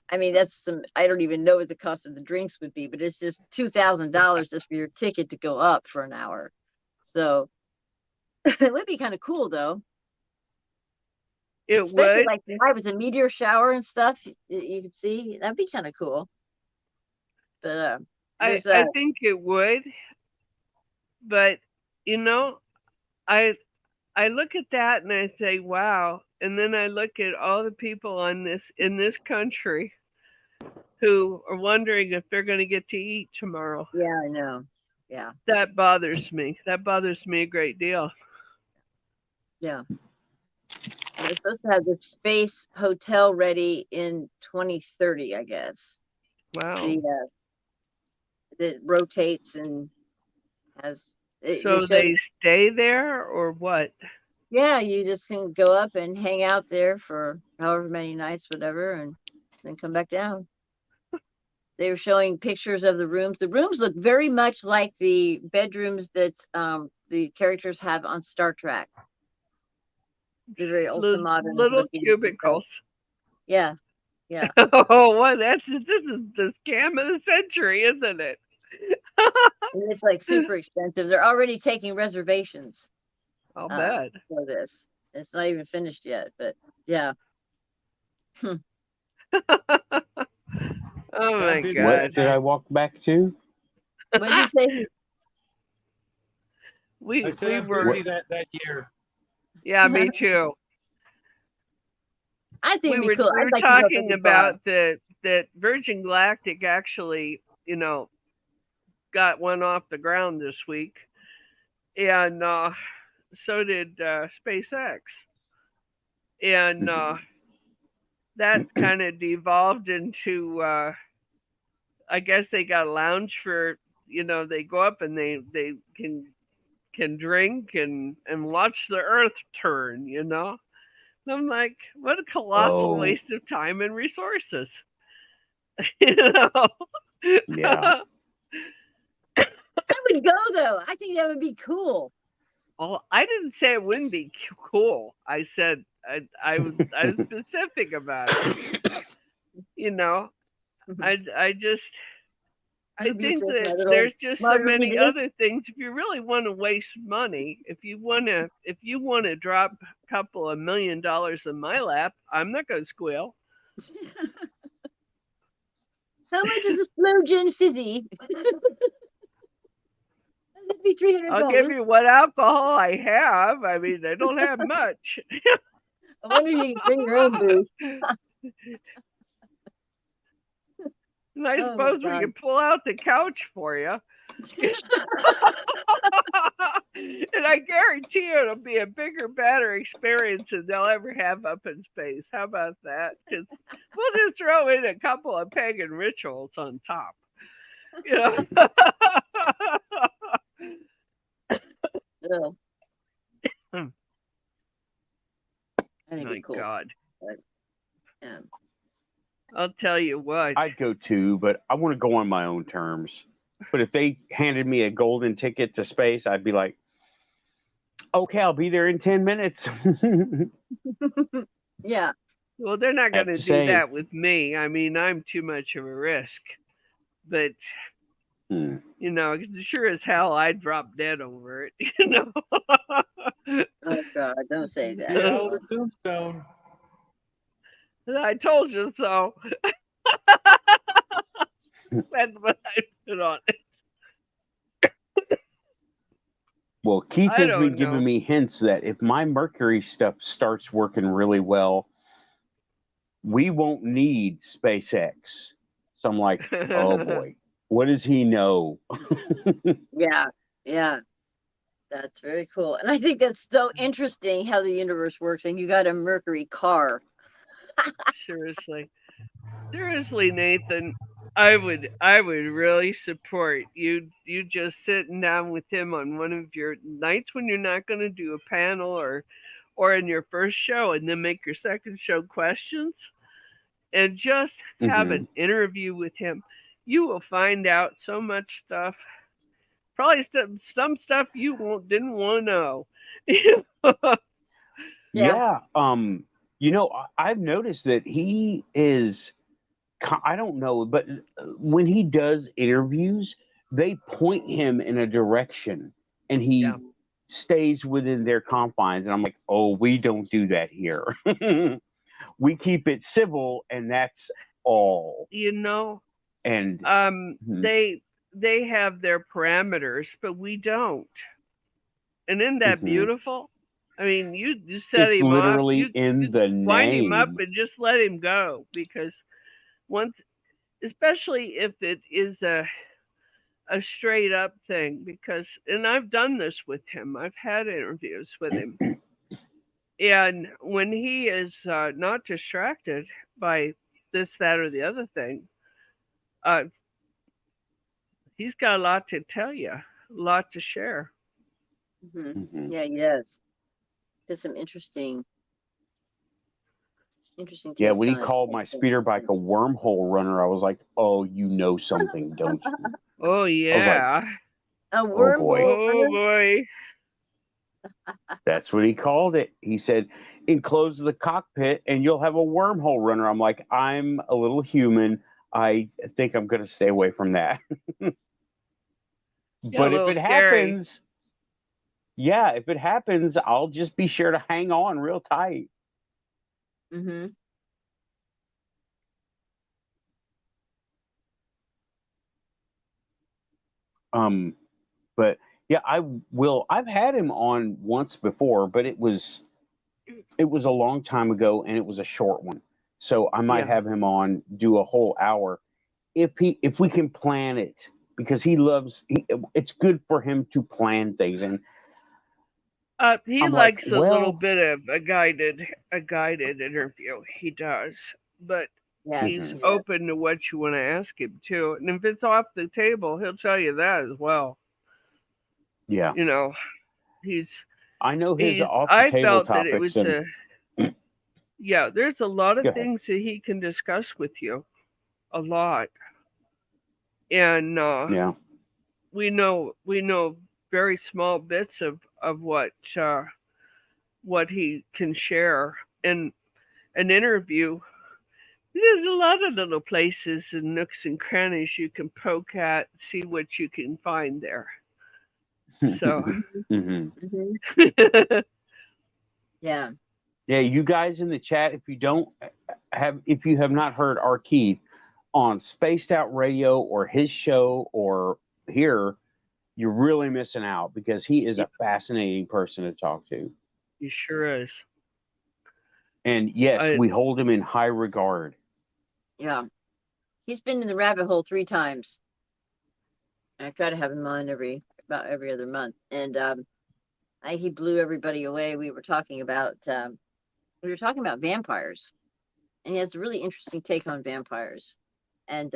I mean, that's some. I don't even know what the cost of the drinks would be, but it's just $2,000 just for your ticket to go up for an hour. So it would be kind of cool, though. It Especially would. like tonight with the meteor shower and stuff, you could see. That'd be kind of cool. But I think it would. But I look at that and I say, wow. And then I look at all the people in this country who are wondering if they're going to get to eat tomorrow. Yeah, I know. Yeah. That bothers me. That bothers me a great deal. Yeah. They're supposed to have the space hotel ready in 2030, I guess. Wow. That rotates and has. So they stay there or what? Yeah, you just can go up and hang out there for however many nights, whatever, and then come back down. They were showing pictures of the rooms. The rooms look very much like the bedrooms that the characters have on Star Trek. They're very ultra modern. Little cubicles. Yeah. Yeah. Oh, well, this is the scam of the century, isn't it? And it's like super expensive. They're already taking reservations. I'll bet. For this. It's not even finished yet, but yeah. Oh my God. What did I walk back to? What did you say? We were busy that year. Yeah, me too. I think we were talking about that Virgin Galactic actually, got one off the ground this week, and so did SpaceX, and that kind of devolved into, I guess they got a lounge for, they go up and they can drink and watch the Earth turn, And I'm like, what a colossal waste of time and resources. Yeah. I would go though. I think that would be cool. Oh, I didn't say it wouldn't be cool. I said I was specific about it. I think that there's just so many other things. If you really want to waste money, if you want to drop a couple of $1 million in my lap, I'm not going to squeal. How much is a slow gin fizzy? That'd be $300. I'll give you what alcohol I have. I mean, I don't have much. I wonder if you can bring your own booze. And I suppose we can pull out the couch for you. And I guarantee you it'll be a bigger, better experience than they'll ever have up in space. How about that? Because we'll just throw in a couple of pagan rituals on top. I think it's cool. God. But, I'll tell you what. I'd go too, but I want to go on my own terms. But if they handed me a golden ticket to space, I'd be like, okay, I'll be there in 10 minutes. Yeah. Well, they're not going to do that with me. I mean, I'm too much of a risk. But Hmm. You know, 'cause sure as hell I'd drop dead over it. You know. Oh God, don't say that. Yeah, over Tombstone. I told you so. That's what I put on it. Well, Keith I has been don't giving know. me hints that if my Mercury stuff starts working really well, we won't need SpaceX. So I'm like, oh boy, what does he know? Yeah, yeah, that's very cool. And I think that's so interesting how the universe works. And you got a Mercury car. Seriously. Seriously, Nathan, I would really support you just sitting down with him on one of your nights when you're not going to do a panel or in your first show, and then make your second show questions and just have Mhm. an interview with him. You will find out so much stuff. Probably some stuff you didn't want to know. Yeah. You know, I've noticed that he is. I don't know, but when he does interviews, they point him in a direction, and he Yeah. stays within their confines. And I'm like, oh, we don't do that here. We keep it civil, and that's all. You know, And mhm, they have their parameters, but we don't. And isn't that mhm. beautiful? I mean, you set It's him up, literally you in the wind him up name. and just let him go, because once, especially if it is a straight up thing, because and I've done this with him. I've had interviews with him. And when he is not distracted by this, that, or the other thing, uh, he's got a lot to tell you, a lot to share. Mhm. Yeah, he does. There's some interesting Yeah, takes when he on called my speeder bike a wormhole runner, I was like, oh, you know something, don't you? Oh I was like, yeah. a oh boy. wormhole Oh runner. boy. That's what he called it. He said, enclose the cockpit and you'll have a wormhole runner. I'm like, I'm a little human. I think I'm going to stay away from that. Yeah, a But if little it scary. happens, yeah, if it happens, I'll just be sure to hang on real tight. Mm-hmm. Um, but yeah, I will. I've had him on once before, but it was a long time ago and it was a short one. So I might Yeah. have him on, do a whole hour if we can plan it, because it's good for him to plan things. And He I'm like, likes a little well, bit of a guided interview. He does, but Yes, he's mhm, yes. open to what you want to ask him too. And if it's off the table, he'll tell you that as well. yeah, You know, he's I know his he's. off the I table felt that it topics. was And a yeah. There's a lot go of ahead. things that he can discuss with you, a lot, and Yeah. we know very small bits of what he can share in an interview. There's a lot of little places and nooks and crannies you can poke at, see what you can find there. So, Hmm. Mm-hmm. Yeah. Yeah, you guys in the chat, if you have not heard our Keith on Spaced Out Radio or his show or here, you're really missing out, because he is yeah, a fascinating person to talk to. he sure is. And yes, I we hold him in high regard. Yeah. He's been in the rabbit hole 3 times. I try to have him on about every other month. And he blew everybody away. We were talking about vampires. And he has a really interesting take on vampires. And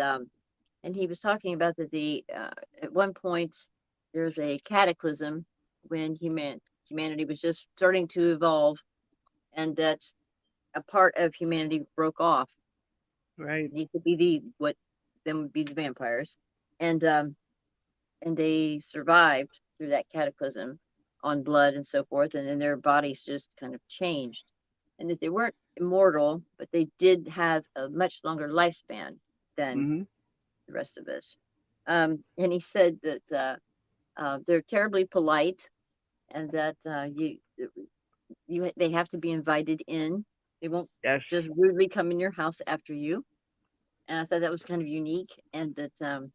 he was talking about that at one point there's a cataclysm when humanity was just starting to evolve, and that a part of humanity broke off. right. These would be what then would be the vampires, and they survived through that cataclysm on blood and so forth, and then their bodies just kind of changed, and that they weren't immortal, but they did have a much longer lifespan than Hmm. the rest of us. And he said that they're terribly polite, and that they have to be invited in. They won't just rudely come in your house after you. And I thought that was kind of unique, and that some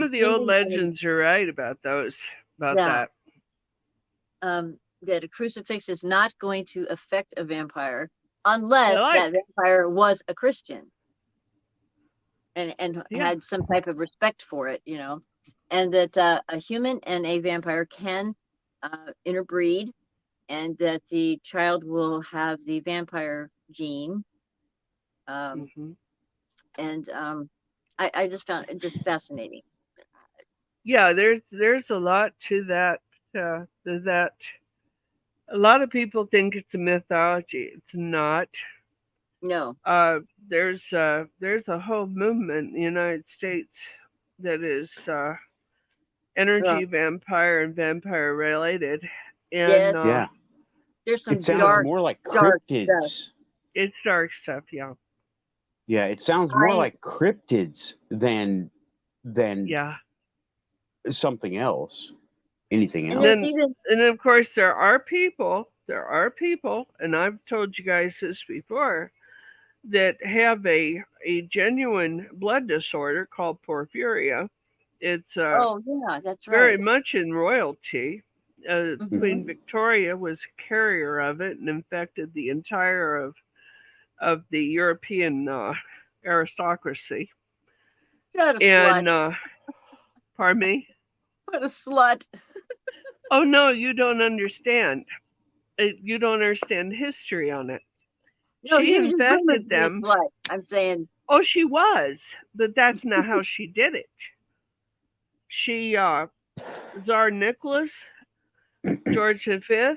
of the old legends are right about those, that. That a crucifix is not going to affect a vampire unless that vampire was a Christian and had some type of respect for it, and that a human and a vampire can interbreed, and that the child will have the vampire gene. And I just found it just fascinating. Yeah, there's a lot to that. That a lot of people think it's a mythology. It's not. No. There's a whole movement in the United States that is energy vampire and vampire related, and there's some it sounds dark, more like cryptids. Stuff. It's dark stuff, yeah. Yeah, it sounds more like cryptids than something else. Anything else. And then of course there are people, and I've told you guys this before, that have a genuine blood disorder called porphyria. It's that's very much in royalty. Queen Victoria was a carrier of it and infected the entire of the European aristocracy. Slut. Pardon me? What a slut. Oh no, you don't understand. You don't understand history on it. No, she infected them. I'm saying. Oh, she was, but that's not how she did it. She, Tsar Nicholas, George V,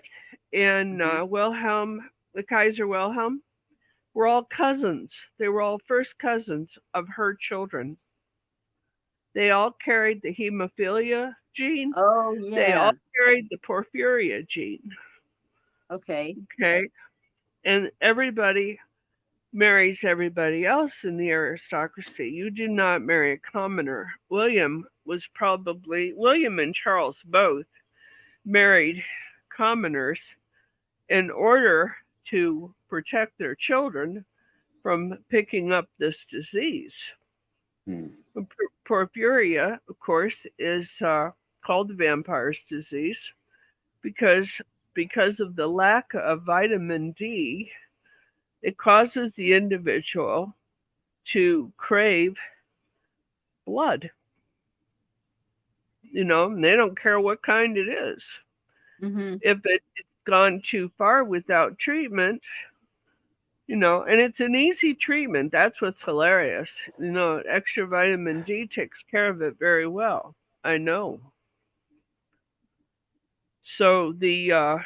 and Wilhelm, the Kaiser Wilhelm, were all cousins. They were all first cousins of her children. They all carried the hemophilia gene. Oh, yeah. They all carried the porphyria gene. Okay. And everybody marries everybody else in the aristocracy. You do not marry a commoner. William and Charles both married commoners in order to protect their children from picking up this disease. Porphyria, of course, is called the vampire's disease because of the lack of vitamin D. It causes the individual to crave blood. And they don't care what kind it is. If it's gone too far without treatment, and it's an easy treatment. That's what's hilarious. Extra vitamin D takes care of it very well. I know. So the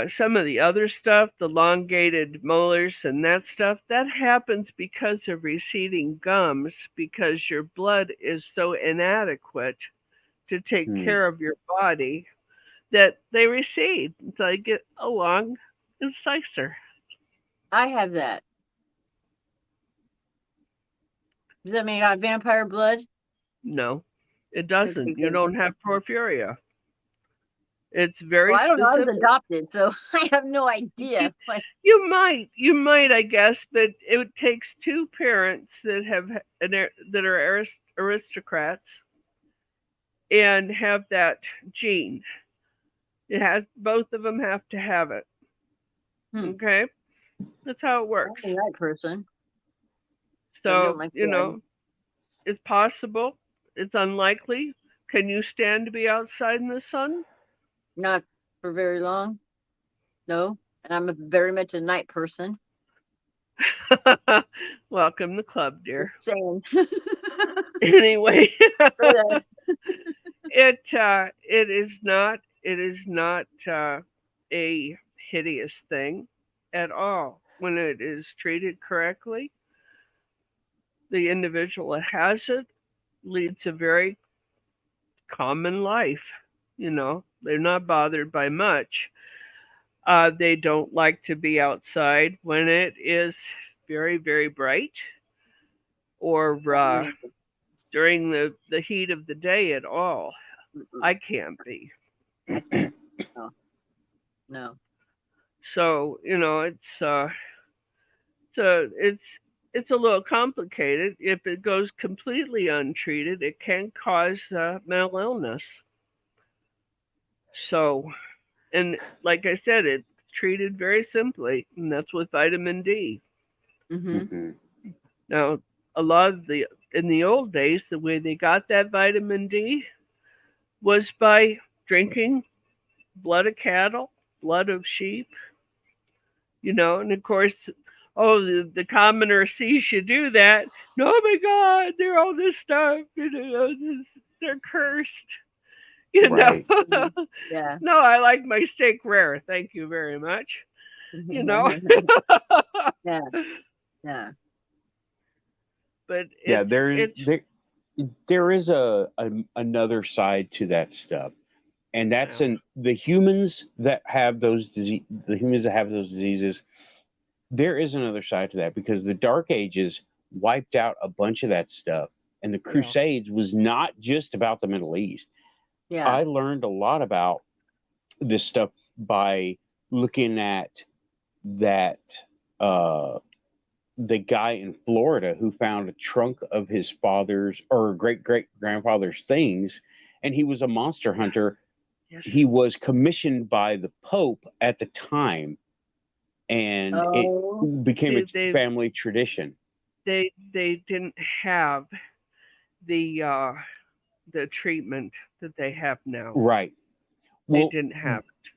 some of the other stuff, the elongated molars and that stuff, that happens because of receding gums, because your blood is so inadequate to take care of your body that they recede until you get a long incisor. I have that. Does that mean I got vampire blood? No, it doesn't. You don't have porphyria. It's very I don't specific. know. I was adopted, so I have no idea. You might, I guess, but it takes two parents that are aristocrats and have that gene. Both of them have to have it. Okay, that's how it works. I'm the right person. So it's possible. It's unlikely. Can you stand to be outside in the sun? Not for very long. No. And I'm very much a night person. Welcome to the club, dear. Same. Anyway, it is not a hideous thing at all when it is treated correctly. The individual that has it leads a very common life. They're not bothered by much. They don't like to be outside when it is very, very bright or during the heat of the day at all. I can't be. I can't. No. So, it's a little complicated. If it goes completely untreated, it can cause mental illness. So, and like I said, it's treated very simply, and that's with vitamin D. Mm-hmm. Now, a lot of in the old days, the way they got that vitamin D was by drinking blood of cattle, blood of sheep, and of course, the commoner sees you do that. No, oh my God, they're all this stuff, they're cursed, Right. Yeah. No, I like my steak rare. Thank you very much. Yeah. Yeah. But there is another side to that stuff, and that's the humans that have those diseases. There is another side to that, because the Dark Ages wiped out a bunch of that stuff, and the Crusades was not just about the Middle East. Yeah. I learned a lot about this stuff by looking at that the guy in Florida who found a trunk of his father's or great-great-grandfather's things, and he was a monster hunter. Yes. He was commissioned by the Pope at the time, and it became a family tradition. They didn't have the treatment that they have now. Right. Well, they didn't have it.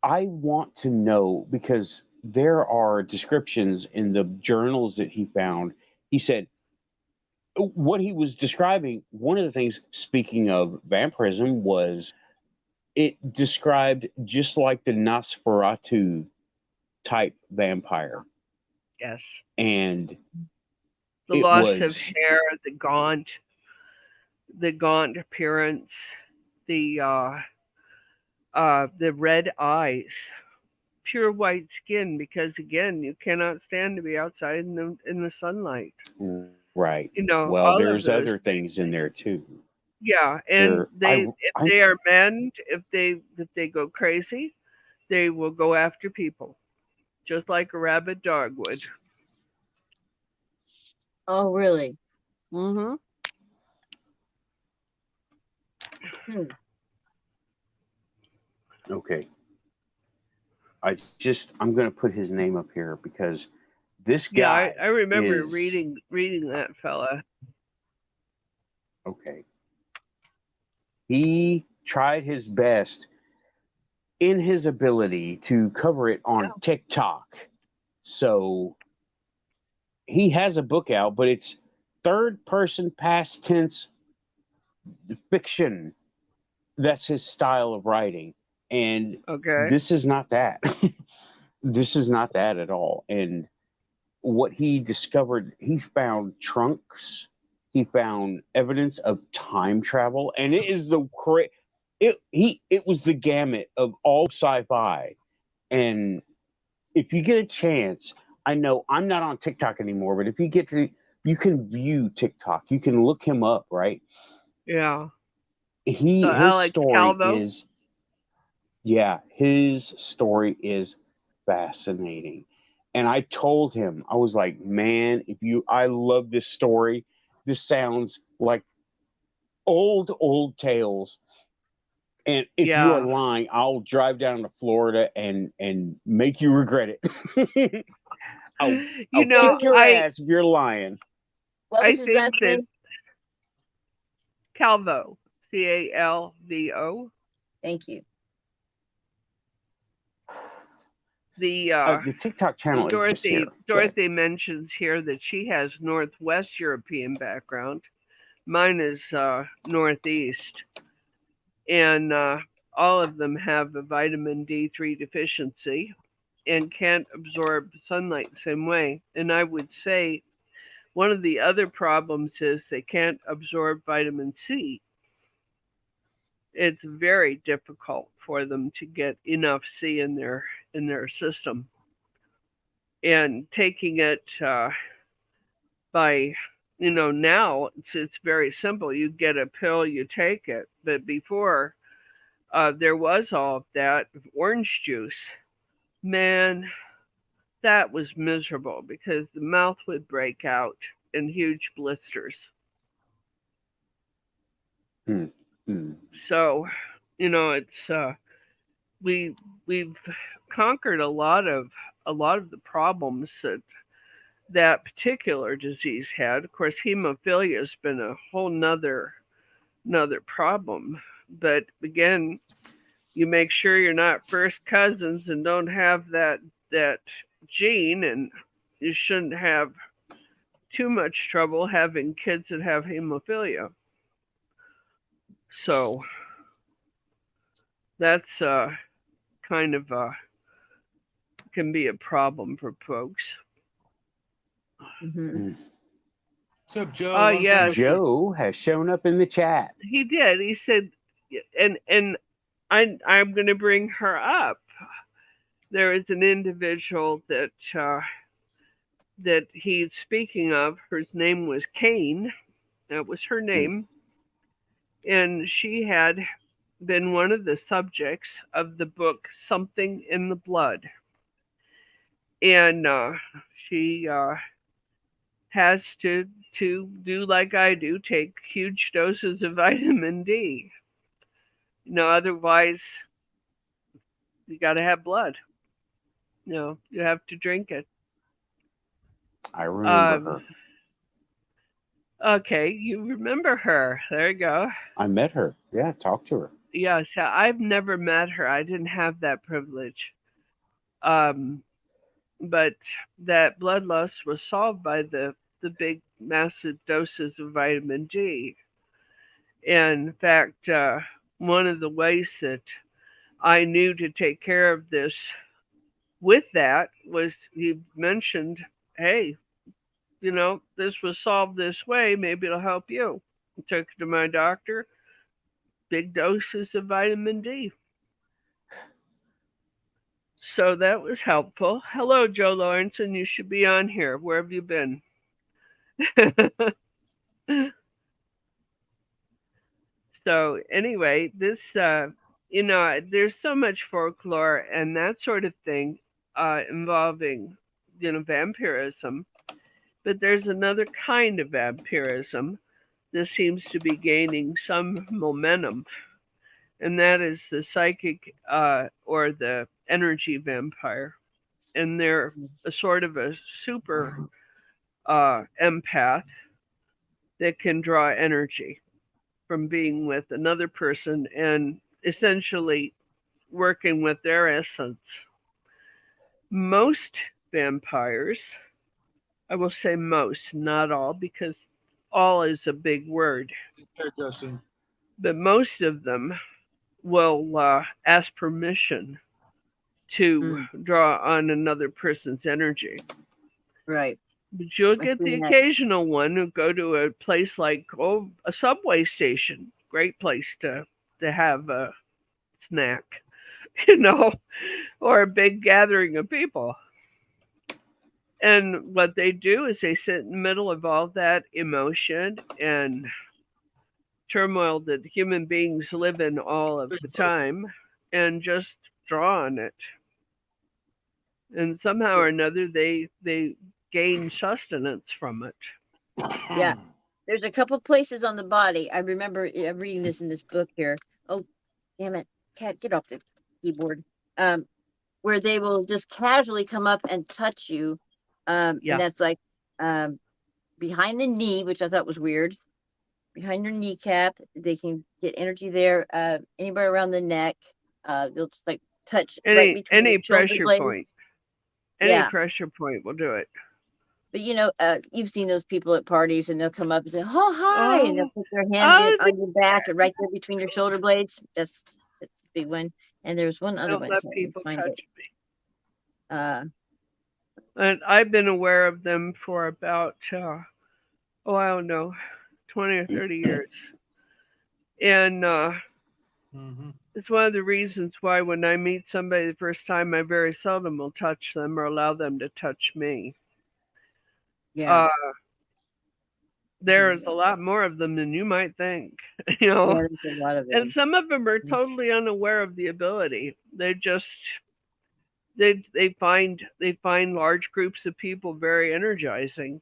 I want to know, because there are descriptions in the journals that he found. He said what he was describing, one of the things, speaking of vampirism, was it described just like the Nosferatu type vampire. Yes. And the loss of hair, the gaunt appearance, the red eyes, pure white skin, because again, you cannot stand to be outside in the sunlight. Right. Well, there's other things in there too. Yeah, and if they are men, if they go crazy, they will go after people, just like a rabid dog would. Oh, really? Mm-hmm. Okay. I'm going to put his name up here because this guy. Yeah, I remember reading that fella. Okay. He tried his best in his ability to cover it on TikTok. So he has a book out, but it's third person past tense fiction. That's his style of writing. And this is not that. This is not that at all. And what he discovered, he found trunks. He found evidence of time travel, and it is it was the gamut of all sci-fi. And if you get a chance, I know I'm not on TikTok anymore, but if you get to, you can view TikTok. You can look him up, right? Yeah. His Alex story Calvo? is, his story is fascinating. And I told him, I was like, man, I love this story. This sounds like old tales. And if you are lying, I'll drive down to Florida and make you regret it. I'll kick your ass if you're lying. What was his last name? Calvo. Calvo. Thank you. The TikTok channel is just here. Dorothy mentions here that she has Northwest European background. Mine is Northeast. And all of them have a vitamin D3 deficiency and can't absorb sunlight the same way. And I would say one of the other problems is they can't absorb vitamin C. It's very difficult for them to get enough C in their system. And taking it by, now it's very simple. You get a pill, you take it. But before, there was all of that orange juice. Man, that was miserable because the mouth would break out in huge blisters. So, it's we've conquered a lot of the problems that particular disease had. Of course, hemophilia has been a whole nother problem. But again, you make sure you're not first cousins and don't have that gene, and you shouldn't have too much trouble having kids that have hemophilia. So that's kind of can be a problem for folks. What's up, Joe? Yes. Joe has shown up in the chat. He did. He said, and I'm going to bring her up. There is an individual that he's speaking of. Her name was Kane. That was her name. And she had been one of the subjects of the book Something in the Blood. And she has to do like I do, take huge doses of vitamin D. Otherwise you got to have blood. You have to drink it. I remember her. Okay, you remember her. There you go. I met her. Yeah, talked to her. Yes, I've never met her. I didn't have that privilege. But that blood loss was solved by the big, massive doses of vitamin D. And in fact, one of the ways that I knew to take care of this with that was he mentioned, hey, this was solved this way. Maybe it'll help you. I took it to my doctor. Big doses of vitamin D. So that was helpful. Hello, Joe Lawrenson. You should be on here. Where have you been? So anyway, this, there's so much folklore and that sort of thing involving, vampirism. But there's another kind of vampirism that seems to be gaining some momentum. And that is the psychic or the energy vampire. And they're a sort of a super empath that can draw energy from being with another person and essentially working with their essence. Most vampires, I will say most, not all, because all is a big word. But most of them will ask permission to draw on another person's energy. Right. But you'll get the occasional one who go to a place like a subway station. Great place to have a snack, or a big gathering of people. And what they do is they sit in the middle of all that emotion and turmoil that human beings live in all of the time and just draw on it. And somehow or another, they gain sustenance from it. Yeah. There's a couple places on the body. I remember reading this in this book here. Oh, damn it. Cat, get off the keyboard. Where they will just casually come up and touch you. And that's like behind the knee, which I thought was weird. Behind your kneecap, they can get energy there. Anywhere around the neck, they'll just like touch right between any pressure blades. point. Any pressure point will do it. But you've seen those people at parties, and they'll come up and say, "Oh, hi," and they'll put their hand on your back and right there between your shoulder blades. That's a big one. And there's one other one. Let people touch me. And I've been aware of them for about, I don't know, 20 or 30 years. And it's one of the reasons why when I meet somebody the first time, I very seldom will touch them or allow them to touch me. Yeah. there's a lot more of them than you might think, you know. Yeah, there's a lot of And them. some of them are totally unaware of the ability. They just they find large groups of people very energizing.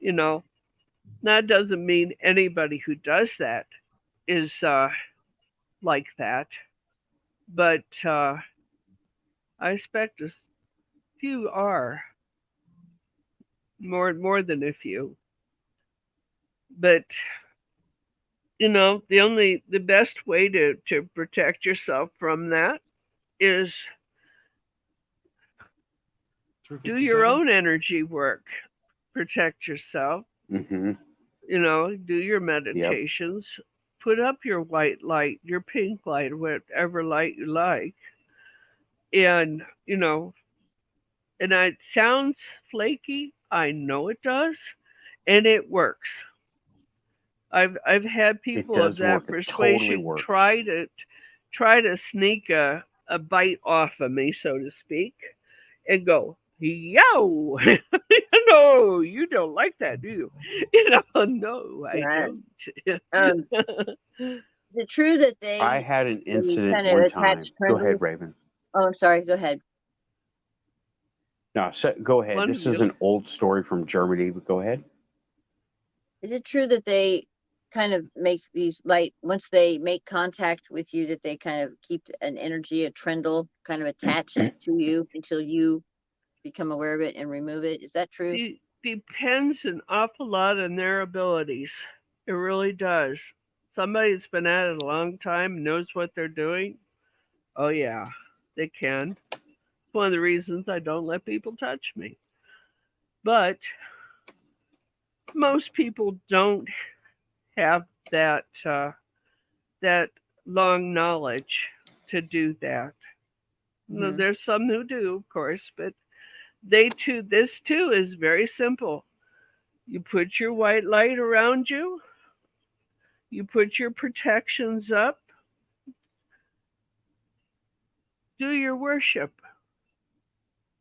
You know, that doesn't mean anybody who does that is like that, but I expect a few are more than a few. But you know, the best way to protect yourself from that is do your own energy work. Protect yourself. Mm-hmm. You know, do your meditations. Yep. Put up your white light, your pink light, whatever light you like. And, you know, and it sounds flaky. I know it does. And it works. I've had people of that persuasion totally try to sneak a bite off of me, so to speak, and go, yo, no, you don't like that, do you? You know, no, I don't. Is it true that I had an incident one time. Go ahead, Raven. Oh, I'm sorry. Go ahead. No, go ahead. This is an old story from Germany, but go ahead. Is it true that they kind of make these light, once they make contact with you, that they kind of keep an energy, a trendle kind of attached to you until you become aware of it and remove it? Is that true? It depends an awful lot on their abilities. It really does. Somebody that's been at it a long time, knows what they're doing. Oh yeah, they can. It's one of the reasons I don't let people touch me. But most people don't have that that long knowledge to do that. No, there's some who do, of course, but this too is very simple. You put your white light around you, you put your protections up, do your worship.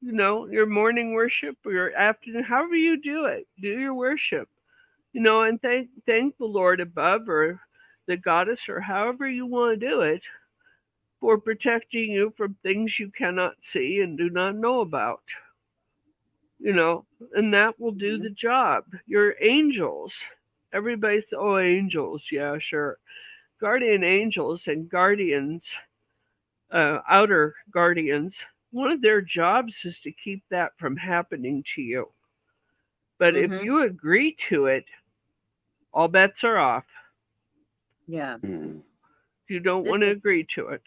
You know, your morning worship or your afternoon, however you do it, do your worship. You know, and thank the Lord above or the goddess or however you want to do it for protecting you from things you cannot see and do not know about. You know, and that will do the job. Your angels, everybody says, oh, angels, yeah, sure. Guardian angels and guardians, outer guardians, one of their jobs is to keep that from happening to you. But if you agree to it, all bets are off. Yeah. If you don't want to agree to it.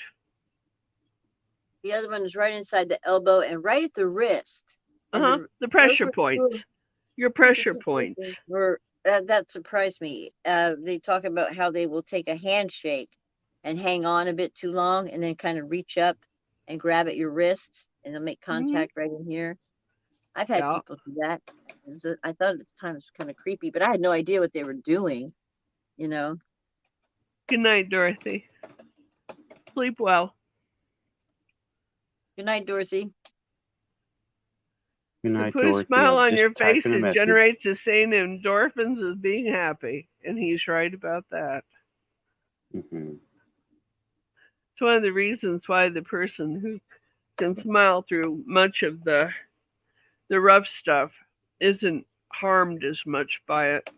The other one is right inside the elbow and right at the wrist. The pressure points. Your pressure points. That surprised me. They talk about how they will take a handshake and hang on a bit too long and then kind of reach up and grab at your wrist and they'll make contact right in here. I've had people do that. I thought at the time it was kind of creepy, but I had no idea what they were doing, you know. Good night, Dorothy. Sleep well. Good night, Dorothy. Good night, put Dorothy. A smile on your face, it generates the same endorphins as being happy. And he's right about that. It's one of the reasons why the person who can smile through much of the rough stuff isn't harmed as much by it.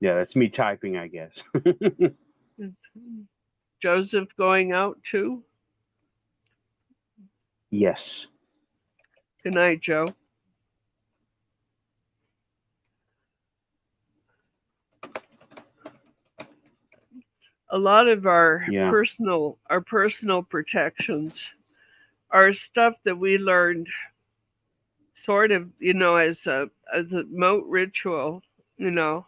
Yeah, that's me typing, I guess. Joseph going out too? Yes. Good night, Joe. A lot of our personal protections are stuff that we learned sort of, you know, as a moat ritual, you know,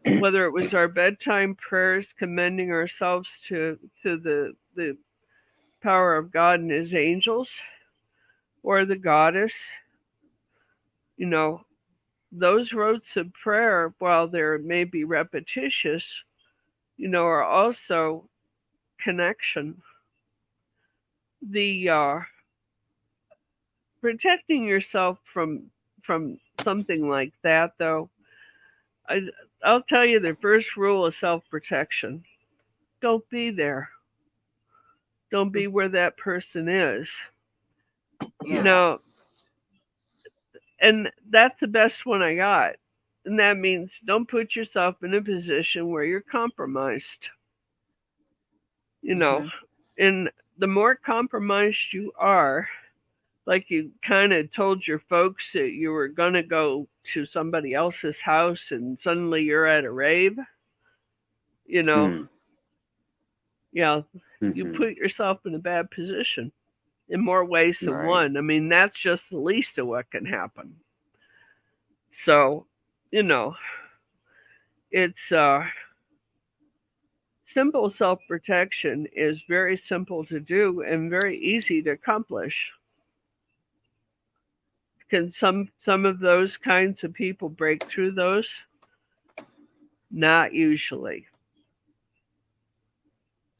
whether it was our bedtime prayers commending ourselves to the power of God and his angels or the goddess, you know, those rotes of prayer, while there may be repetitious, you know, are also connection. The protecting yourself from something like that, though, I'll tell you the first rule of self-protection: don't be there. Don't be where that person is. Yeah. And that's the best one I got. And that means don't put yourself in a position where you're compromised. And the more compromised you are, like you kind of told your folks that you were going to go to somebody else's house and suddenly you're at a rave, yeah, you put yourself in a bad position in more ways than one. I mean, that's just the least of what can happen. So, it's simple self-protection is very simple to do and very easy to accomplish. Can some of those kinds of people break through those? Not usually.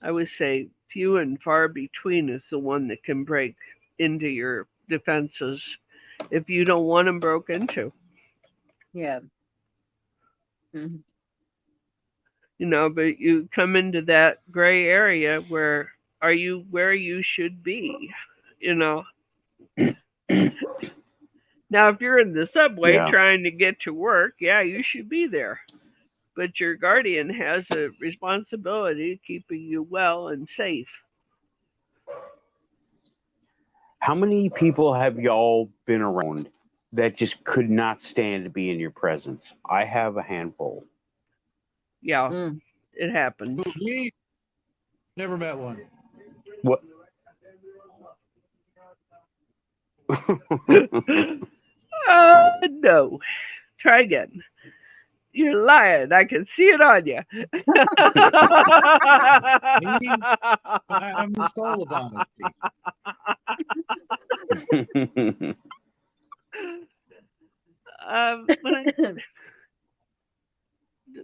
I would say few and far between is the one that can break into your defenses if you don't want them broke into. Yeah. Mm-hmm. But you come into that gray area where are you where you should be, Now, if you're in the subway trying to get to work, you should be there. But your guardian has a responsibility to keeping you well and safe. How many people have y'all been around that just could not stand to be in your presence? I have a handful. Yeah, it happens. Me? Never met one. What? No. Try again. You're lying. I can see it on you. I'm the soul of honesty.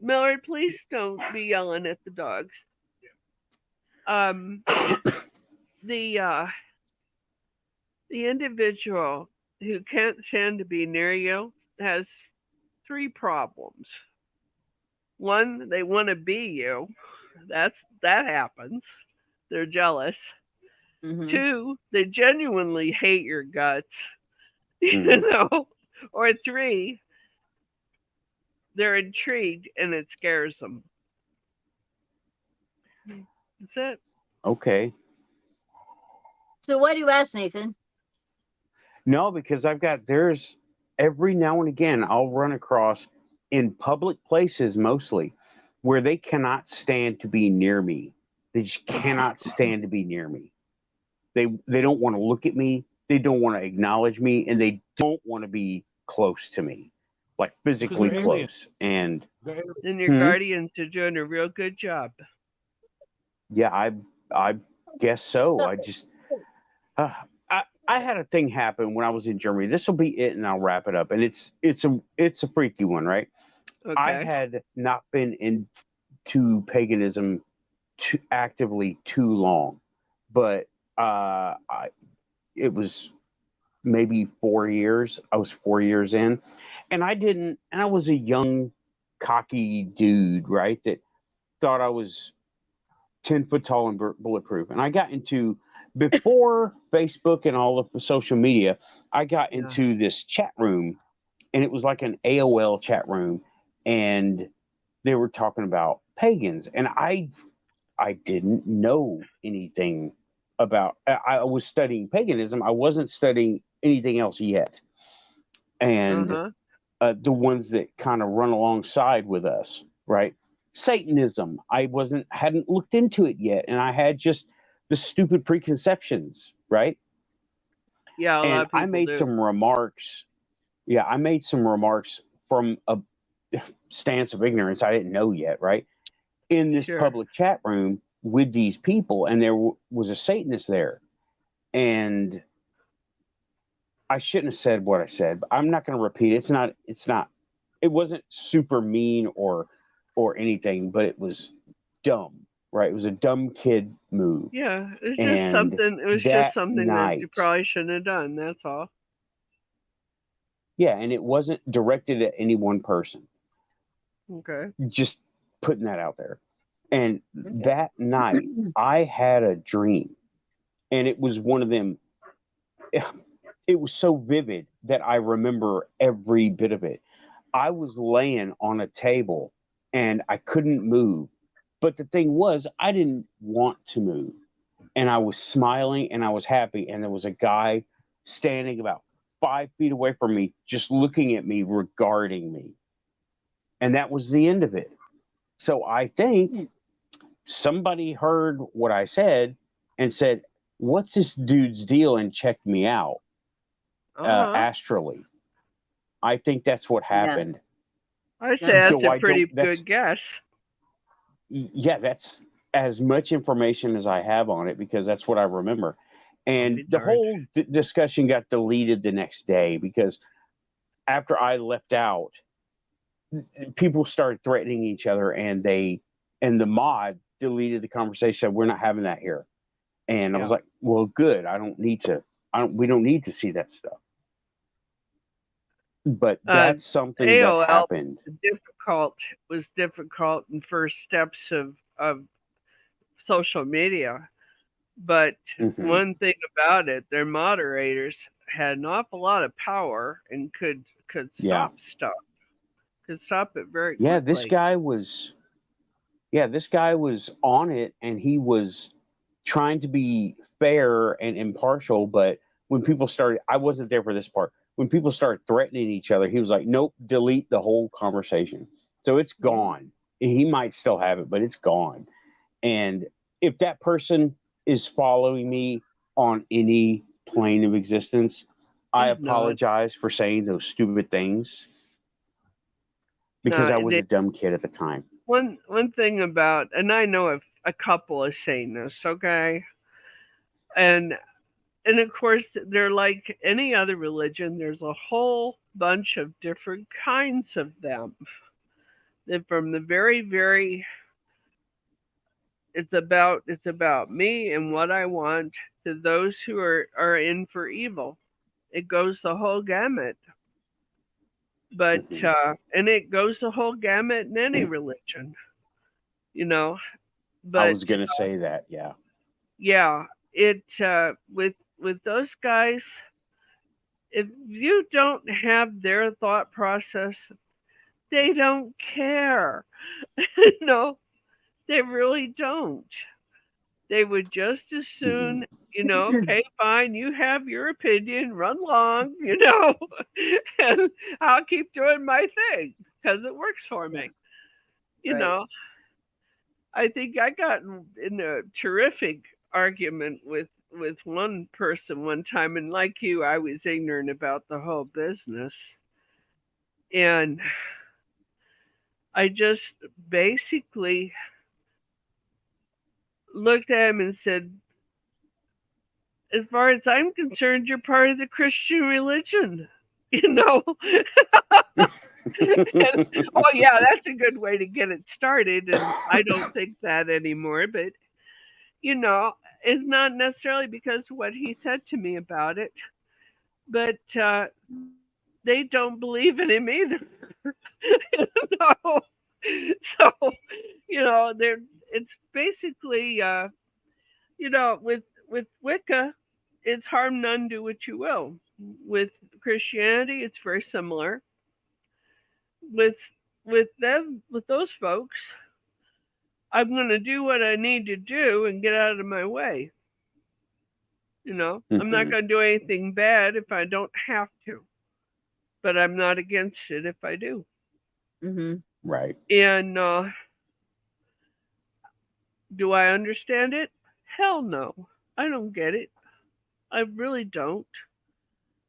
Millard, please don't be yelling at the dogs. The individual who can't stand to be near you has 3 problems. 1, they want to be you. That happens. They're jealous. Mm-hmm. 2, they genuinely hate your guts. Or 3, they're intrigued and it scares them. That's it. Okay. So why do you ask, Nathan? No, because there's every now and again I'll run across in public places mostly where they cannot stand to be near me. They just cannot stand to be near me. They don't want to look at me. They don't want to acknowledge me, and they don't want to be close to me, like physically close. And your guardians are doing a real good job. Yeah, I guess so. I just I had a thing happen when I was in Germany. This will be it, and I'll wrap it up. And it's a freaky one, right? Okay. I had not been into paganism actively too long, but it was maybe 4 years. I was 4 years in, and I was a young, cocky dude, right? That thought I was 10 foot tall and bulletproof. And I got into, before Facebook and all of the social media, I got into this chat room, and it was like an AOL chat room, and they were talking about pagans. And I didn't know anything about, I was studying paganism. I wasn't studying anything else yet. And the ones that kind of run alongside with us, right? Satanism, I hadn't looked into it yet, and I had just the stupid preconceptions, right? Yeah, and I made some remarks. Yeah, I made some remarks from a stance of ignorance I didn't know yet, right? In this public chat room with these people, and there was a Satanist there, and I shouldn't have said what I said, but I'm not going to repeat it. It wasn't super mean or anything, but it was dumb, right? It was a dumb kid move. Yeah, it was just something. It was just something that you probably shouldn't have done. That's all. Yeah, and it wasn't directed at any one person. Okay. Just putting that out there. And that night, I had a dream, and it was one of them. It was so vivid that I remember every bit of it. I was laying on a table and I couldn't move. But the thing was, I didn't want to move. And I was smiling and I was happy. And there was a guy standing about 5 feet away from me, just looking at me, regarding me. And that was the end of it. So I think somebody heard what I said and said, "What's this dude's deal?" and checked me out astrally. I think that's what happened. I say that's a pretty good guess. Yeah, that's as much information as I have on it because that's what I remember. And the whole discussion got deleted the next day because after I left out, people started threatening each other, and the mod deleted the conversation. We're not having that here. And I was like, well, good. We don't need to see that stuff. But that's something AOL that happened. Was difficult in first steps of social media. But one thing about it, their moderators had an awful lot of power and could stop stuff. Could stop it very quickly. This guy was on it, and he was trying to be fair and impartial, but when people started, I wasn't there for this part. When people started threatening each other, he was like, nope, delete the whole conversation. So it's gone. He might still have it, but it's gone. And if that person is following me on any plane of existence, I apologize for saying those stupid things because I was a dumb kid at the time. One thing about, and I know of a couple of Satanists, okay? And of course, they're like any other religion. There's a whole bunch of different kinds of them. And from the very, very, it's about me and what I want, to those who are in for evil. It goes the whole gamut. But and it goes the whole gamut in any religion, you know. But I was gonna say that, yeah. It with those guys, if you don't have their thought process, they don't care. No, they really don't. They would just as soon, okay, fine, you have your opinion, run along, and I'll keep doing my thing because it works for me. You know, I think I got in a terrific argument with one person one time, and like you, I was ignorant about the whole business. And I just basically looked at him and said, as far as I'm concerned, you're part of the Christian religion, and, oh yeah, that's a good way to get it started. And I don't think that anymore, but it's not necessarily because of what he said to me about it, but they don't believe in him either. So it's basically with Wicca, it's harm none, do what you will. With Christianity, it's very similar. With those folks, I'm going to do what I need to do and get out of my way. I'm not going to do anything bad if I don't have to, but I'm not against it if I do. Right. And do I understand it? Hell no. I don't get it. I really don't.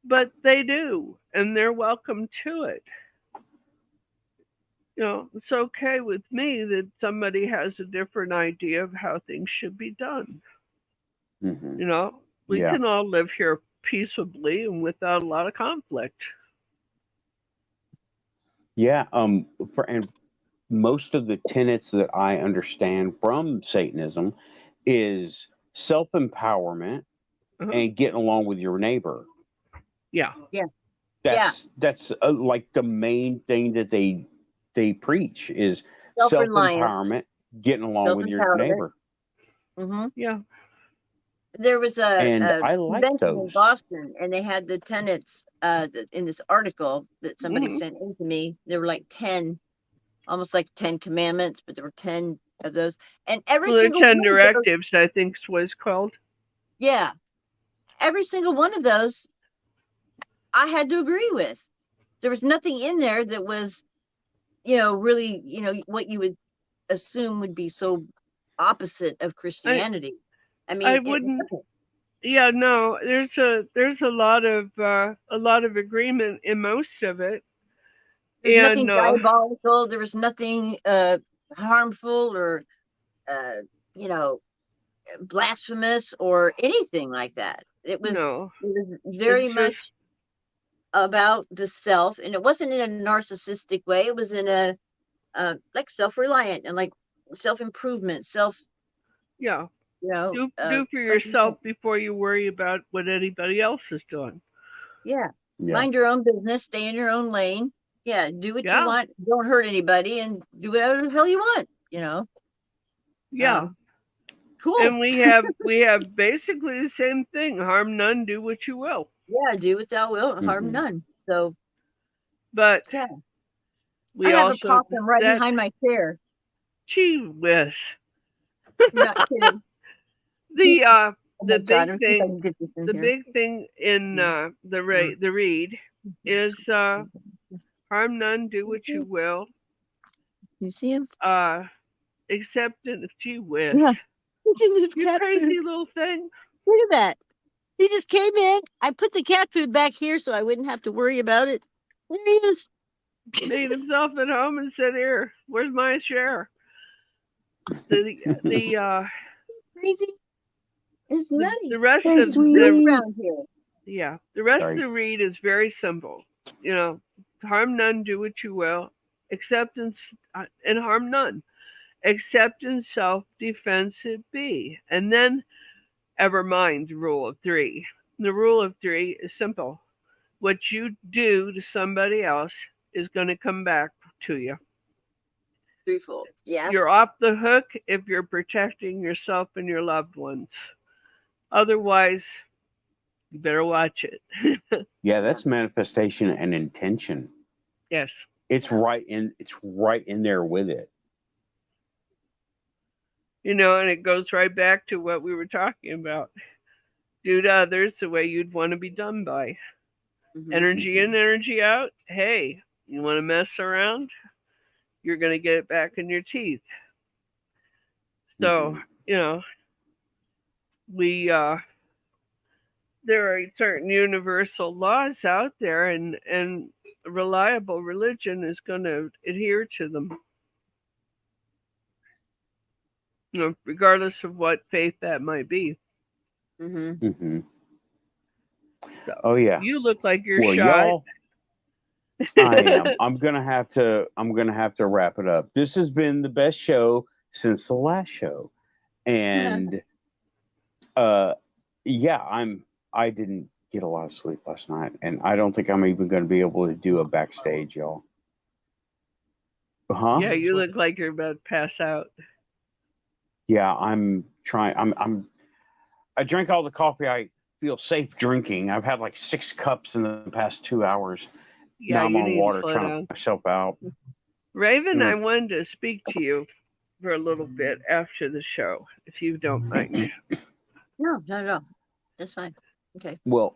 But they do, and they're welcome to it. It's okay with me that somebody has a different idea of how things should be done. We can all live here peaceably and without a lot of conflict. Yeah. And most of the tenets that I understand from Satanism is self-empowerment and getting along with your neighbor. Yeah. That's like the main thing that they preach is Self-reliance, self-empowerment, getting along with your neighbor. Mm-hmm. Yeah. There was And a I like convention in those. Boston, and they had the tenets in this article that somebody sent in to me. There were like 10, almost like 10 commandments, but there were 10 of those. And every Well, the single 10 one of those, directives, I think, is what it's called. yeah, every single one of those I had to agree with. There was nothing in there that was, really, what you would assume would be so opposite of Christianity. I mean, I wouldn't. Yeah, no. There's a lot of agreement in most of it. There's nothing diabolical. There was nothing harmful or blasphemous or anything like that. It was very much about the self, and it wasn't in a narcissistic way. It was in a like self-reliant and like self-improvement, do for yourself before you worry about what anybody else is doing. Yeah. Mind your own business, stay in your own lane. Yeah, do what you want, don't hurt anybody, and do whatever the hell you want, Yeah. Cool. And we have basically the same thing. Harm none, do what you will. Yeah, do what thou wilt, harm none. So, but yeah, I have a possum right behind my chair. Gee whiz. Not kidding. The big thing in the read is harm none, do what you will. You see him? Acceptance. Gee whiz. Yeah. You crazy little thing. Look at that. He just came in. I put the cat food back here so I wouldn't have to worry about it. There he is. Made himself at home and said, "Here, where's my share?" The crazy. It's nutty. The rest of around here. Yeah, the rest of the read is very simple. Harm none, do what you will. Acceptance and harm none. Acceptance, self-defense it be. And then, ever mind the rule of 3. The rule of 3 is simple. What you do to somebody else is going to come back to you. Threefold. Yeah. You're off the hook if you're protecting yourself and your loved ones. Otherwise, you better watch it. Yeah, that's manifestation and intention. Yes. It's right in there with it. And it goes right back to what we were talking about. Do to others the way you'd want to be done by. Energy in, energy out. Hey, you want to mess around? You're going to get it back in your teeth. So, there are certain universal laws out there, and reliable religion is going to adhere to them. Regardless of what faith that might be. So, oh yeah. You look like you're shot. Y'all, I am. I'm gonna have to wrap it up. This has been the best show since the last show, and I didn't get a lot of sleep last night, and I don't think I'm even going to be able to do a backstage, y'all. Huh? Yeah, you look like you're about to pass out. Yeah, I'm trying. I drank all the coffee I feel safe drinking. I've had like 6 cups in the past 2 hours. Yeah, now I'm on water trying to put myself out. Raven, I wanted to speak to you for a little bit after the show, if you don't mind. No. That's fine. Okay. Well,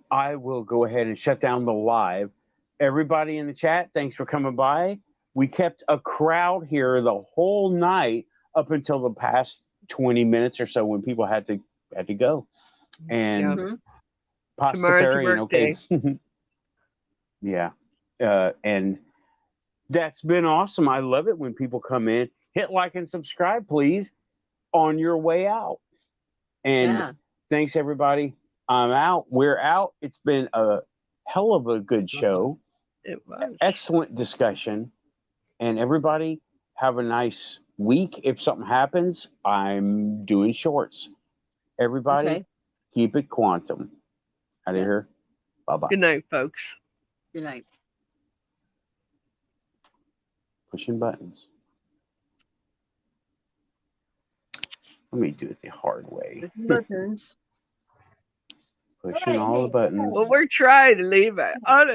I will go ahead and shut down the live. Everybody in the chat, thanks for coming by. We kept a crowd here the whole night up until the past 20 minutes or so when people had to go. And Pasta Perry, okay. Yeah. And that's been awesome. I love it when people come in. Hit like and subscribe, please, on your way out. And thanks, everybody. I'm out. We're out. It's been a hell of a good show. It was. Excellent discussion. And everybody have a nice week. If something happens, I'm doing shorts. Everybody, keep it quantum. Out of here. Bye-bye. Good night, folks. Good night. Pushing buttons. Let me do it the hard way. Pushing buttons. Pushing all the buttons. Well, we're trying to leave it. Honest.